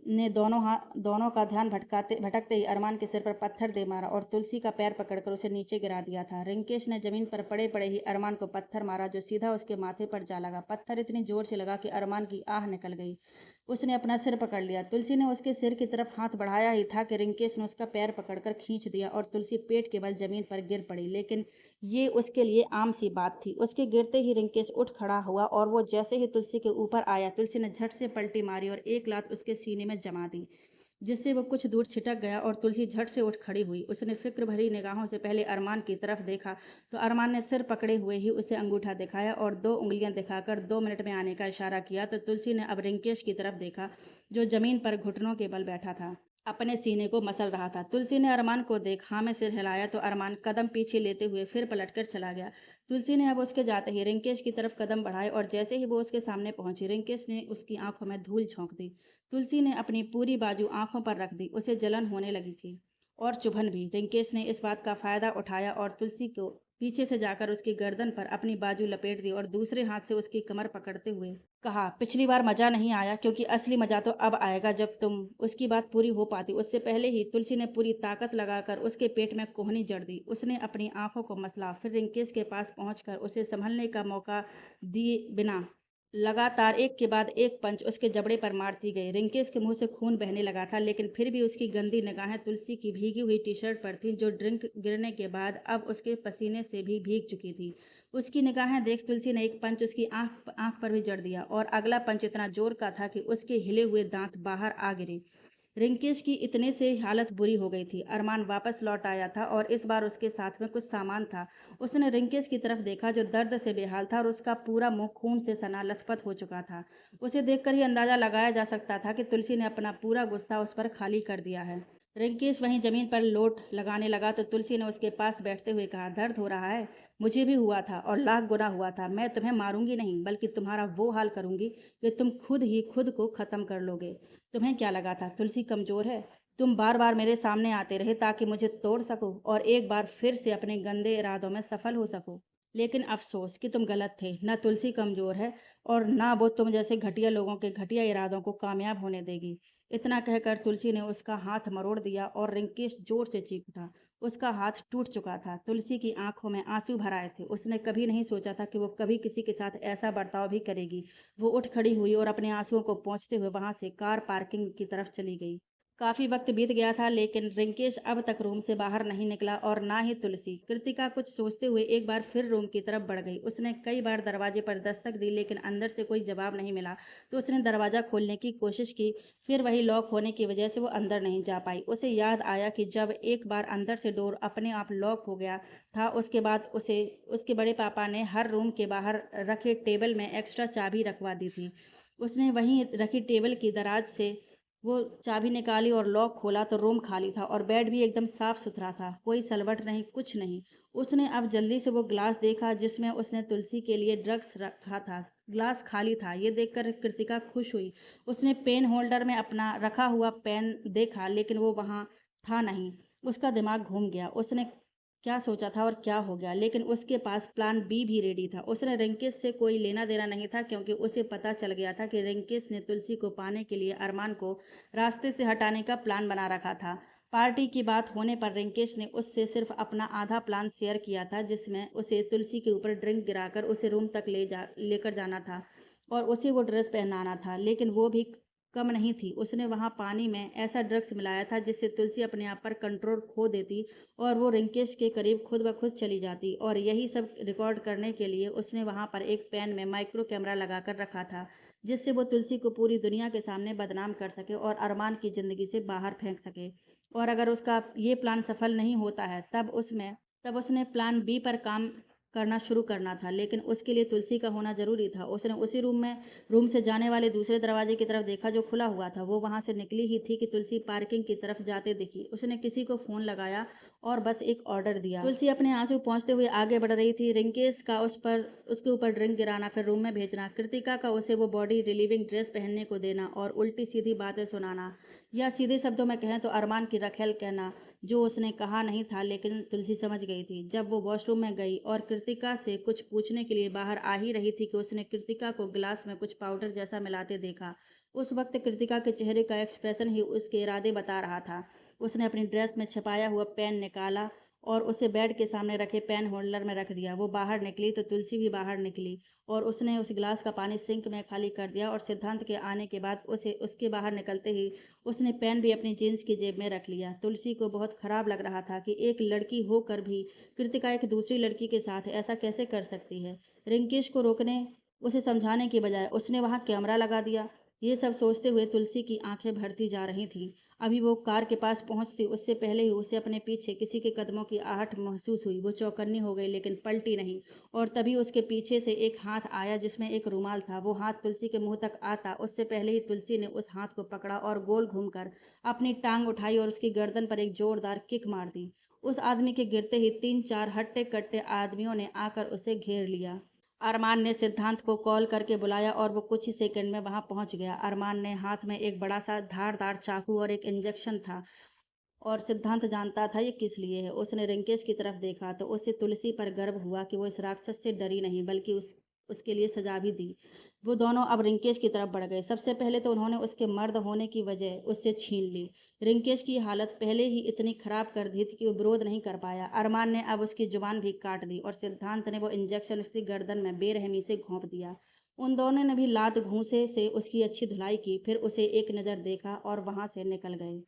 ने दोनों का ध्यान भटकते ही अरमान के सिर पर पत्थर दे मारा और तुलसी का पैर पकड़कर उसे नीचे गिरा दिया था। रिंकेश ने जमीन पर पड़े पड़े ही अरमान को पत्थर मारा, जो सीधा उसके माथे पर जा लगा। पत्थर इतनी जोर से लगा कि अरमान की आह निकल गई। उसने अपना सिर पकड़ लिया। तुलसी ने उसके सिर की तरफ हाथ बढ़ाया ही था कि रिंकेश ने उसका पैर पकड़कर खींच दिया और तुलसी पेट के बल जमीन पर गिर पड़ी। लेकिन ये उसके लिए आम सी बात थी। उसके गिरते ही रिंकेश उठ खड़ा हुआ और वो जैसे ही तुलसी के ऊपर आया, तुलसी ने झट से पलटी मारी और एक लात उसके सीने में जमा दी, जिससे वो कुछ दूर छिटक गया और तुलसी झट से उठ खड़ी हुई। उसने फिक्र भरी निगाहों से पहले अरमान की तरफ देखा तो अरमान ने सिर पकड़े हुए ही उसे अंगूठा दिखाया और 2 उंगलियां दिखाकर 2 मिनट में आने का इशारा किया। तो तुलसी ने अब रिंकेश की तरफ देखा, जो जमीन पर घुटनों के बल बैठा था, अपने सीने को मसल रहा था। तुलसी ने अरमान को देख हाँ में सिर हिलाया तो अरमान कदम पीछे लेते हुए फिर पलटकर चला गया। तुलसी ने अब उसके जाते ही रिंकेश की तरफ कदम बढ़ाए और जैसे ही वो उसके सामने पहुंची, रिंकेश ने उसकी आंखों में धूल झोंक दी। तुलसी ने अपनी पूरी बाजू आंखों पर रख दी। उसे जलन होने लगी थी और चुभन भी। रिंकेश ने इस बात का फायदा उठाया और तुलसी को पीछे से जाकर उसकी गर्दन पर अपनी बाजू लपेट दी और दूसरे हाथ से उसकी कमर पकड़ते हुए कहा, पिछली बार मजा नहीं आया, क्योंकि असली मजा तो अब आएगा जब तुम। उसकी बात पूरी हो पाती उससे पहले ही तुलसी ने पूरी ताकत लगाकर उसके पेट में कोहनी जड़ दी। उसने अपनी आंखों को मसला, फिर रिंकेश के पास पहुंचकर उसे संभलने का मौका दिए बिना लगातार एक के बाद एक पंच उसके जबड़े पर मारती गई। रिंकेश के मुंह से खून बहने लगा था, लेकिन फिर भी उसकी गंदी निगाहें तुलसी की भीगी हुई टी-शर्ट पर थीं, जो ड्रिंक गिरने के बाद अब उसके पसीने से भी भीग चुकी थी। उसकी निगाहें देख तुलसी ने एक पंच उसकी आंख आंख पर भी जड़ दिया, और अगला पंच इतना जोर का था कि उसके हिले हुए दांत बाहर आ गिरे। रिंकेश की इतने से हालत बुरी हो गई थी। अरमान वापस लौट आया था और इस बार उसके साथ में कुछ सामान था। उसने रिंकेश की तरफ देखा, जो दर्द से बेहाल था और उसका पूरा मुंह खून से सना लथपथ हो चुका था। उसे देखकर ही अंदाजा लगाया जा सकता था कि तुलसी ने अपना पूरा गुस्सा उस पर खाली कर दिया है। रिंकेश वहीं जमीन पर लोट लगाने लगा तो तुलसी ने उसके पास बैठते हुए कहा, दर्द हो रहा है? मुझे भी हुआ था और लाख गुना हुआ था। मैं तुम्हें मारूंगी नहीं, बल्कि तुम्हारा वो हाल करूंगी कि तुम खुद ही खुद को खत्म कर लोगे। तुम्हें क्या लगा था तुलसी कमजोर है? तुम बार बार मेरे सामने आते रहे ताकि मुझे तोड़ सको और एक बार फिर से अपने गंदे इरादों में सफल हो सको। लेकिन अफसोस कि तुम गलत थे। न तुलसी कमजोर है और ना वो तुम जैसे घटिया लोगों के घटिया इरादों को कामयाब होने देगी। इतना कहकर तुलसी ने उसका हाथ मरोड़ दिया और रिंकेश जोर से चीख उठा। उसका हाथ टूट चुका था। तुलसी की आंखों में आंसू भर आए थे। उसने कभी नहीं सोचा था कि वो कभी किसी के साथ ऐसा बर्ताव भी करेगी। वो उठ खड़ी हुई और अपने आंसुओं को पोंछते हुए वहां से कार पार्किंग की तरफ चली गई। काफी वक्त बीत गया था, लेकिन रिंकेश अब तक रूम से बाहर नहीं निकला और ना ही तुलसी। कृतिका कुछ सोचते हुए एक बार फिर रूम की तरफ बढ़ गई। उसने कई बार दरवाजे पर दस्तक दी, लेकिन अंदर से कोई जवाब नहीं मिला। तो उसने दरवाजा खोलने की कोशिश की। फिर वही लॉक होने की वजह से वो अंदर नहीं जा पाई। उसे याद आया कि जब एक बार अंदर से डोर अपने आप लॉक हो गया था, उसके बाद उसे उसके बड़े पापा ने हर रूम के बाहर रखे टेबल में एक्स्ट्रा चाबी रखवा दी थी। उसने वहीं रखी टेबल की दराज से वो चाबी निकाली और लॉक खोला तो रूम खाली था और बेड भी एकदम साफ सुथरा था। कोई सलवट नहीं, कुछ नहीं। उसने अब जल्दी से वो ग्लास देखा जिसमें उसने तुलसी के लिए ड्रग्स रखा था। ग्लास खाली था। ये देखकर कृतिका खुश हुई। उसने पेन होल्डर में अपना रखा हुआ पेन देखा, लेकिन वो वहां था नहीं। उसका दिमाग घूम गया। उसने क्या सोचा था और क्या हो गया, लेकिन उसके पास प्लान बी भी रेडी था। उसने रिंकेश से कोई लेना देना नहीं था, क्योंकि उसे पता चल गया था कि रिंकेश ने तुलसी को पाने के लिए अरमान को रास्ते से हटाने का प्लान बना रखा था। पार्टी की बात होने पर रिंकेश ने उससे सिर्फ अपना आधा प्लान शेयर किया था, जिसमें उसे तुलसी के ऊपर ड्रिंक गिराकर उसे रूम तक लेकर जाना था और उसे वो ड्रेस पहनाना था। लेकिन वो भी कम नहीं थी। उसने वहां पानी में ऐसा ड्रग्स मिलाया था जिससे तुलसी अपने आप पर कंट्रोल खो देती और वो रिंकेश के करीब खुद ब खुद चली जाती। और यही सब रिकॉर्ड करने के लिए उसने वहां पर एक पेन में माइक्रो कैमरा लगाकर रखा था, जिससे वो तुलसी को पूरी दुनिया के सामने बदनाम कर सके और अरमान की जिंदगी से बाहर फेंक सके। और अगर उसका ये प्लान सफल नहीं होता है, तब उसने प्लान बी पर काम करना शुरू करना था, लेकिन उसके लिए तुलसी का होना जरूरी था। उसने उसी रूम से जाने वाले दूसरे दरवाजे की तरफ देखा, जो खुला हुआ था। वो वहां से निकली ही थी कि तुलसी पार्किंग की तरफ जाते दिखी। उसने किसी को फोन लगाया और बस एक ऑर्डर दिया। तुलसी अपने आंसू पहुंचते हुए आगे बढ़ रही थी। रिंकेश का उसके ऊपर ड्रिंक गिराना, फिर रूम में भेजना, कृतिका का उसे वो बॉडी रिलीविंग ड्रेस पहनने को देना और उल्टी सीधी बातें सुनाना, या सीधे शब्दों में कहें तो अरमान की रखेल कहना, जो उसने कहा नहीं था लेकिन तुलसी समझ गई थी। जब वो वॉशरूम में गई और कृतिका से कुछ पूछने के लिए बाहर आ ही रही थी कि उसने कृतिका को गिलास में कुछ पाउडर जैसा मिलाते देखा। उस वक्त कृतिका के चेहरे का एक्सप्रेशन ही उसके इरादे बता रहा था। उसने अपनी ड्रेस में छिपाया हुआ पेन निकाला और उसे बेड के सामने रखे पेन होल्डर में रख दिया। वो बाहर निकली तो तुलसी भी बाहर निकली और उसने उस गिलास का पानी सिंक में खाली कर दिया और सिद्धांत के आने के बाद उसे उसके बाहर निकलते ही उसने पेन भी अपनी जींस की जेब में रख लिया। तुलसी को बहुत खराब लग रहा था कि एक लड़की होकर भी कृतिका एक दूसरी लड़की के साथ ऐसा कैसे कर सकती है। रिंकेश को रोकने, उसे समझाने की बजाय उसने वहां कैमरा लगा दिया। ये सब सोचते हुए तुलसी की आंखें भरती जा रही थीं। अभी वो कार के पास पहुंचती उससे पहले ही उसे अपने पीछे किसी के कदमों की आहट महसूस हुई। वो चौकन्नी हो गई, लेकिन पलटी नहीं। और तभी उसके पीछे से एक हाथ आया जिसमें एक रुमाल था। वो हाथ तुलसी के मुंह तक आता उससे पहले ही तुलसी ने उस हाथ को पकड़ा और गोल घूमकर अपनी टांग उठाई और उसकी गर्दन पर एक जोरदार किक मार दी। उस आदमी के गिरते ही 3-4 हट्टे कट्टे आदमियों ने आकर उसे घेर लिया। अरमान ने सिद्धांत को कॉल करके बुलाया और वो कुछ ही सेकंड में वहां पहुंच गया। अरमान ने हाथ में एक बड़ा सा धारदार चाकू और एक इंजेक्शन था, और सिद्धांत जानता था ये किस लिए है। उसने रिंकेश की तरफ देखा तो उसे तुलसी पर गर्व हुआ कि वो इस राक्षस से डरी नहीं, बल्कि उसके लिए सजा भी दी। वो दोनों अब रिंकेश की तरफ बढ़ गए। सबसे पहले तो उन्होंने उसके मर्द होने की वजह उससे छीन ली। रिंकेश की हालत पहले ही इतनी खराब कर दी थी कि वो विरोध नहीं कर पाया। अरमान ने अब उसकी जुबान भी काट दी और सिद्धांत ने वो इंजेक्शन उसकी गर्दन में बेरहमी से घोंप दिया। उन दोनों ने भी लात घूंसे से उसकी अच्छी धुलाई की, फिर उसे एक नज़र देखा और वहां से निकल गए।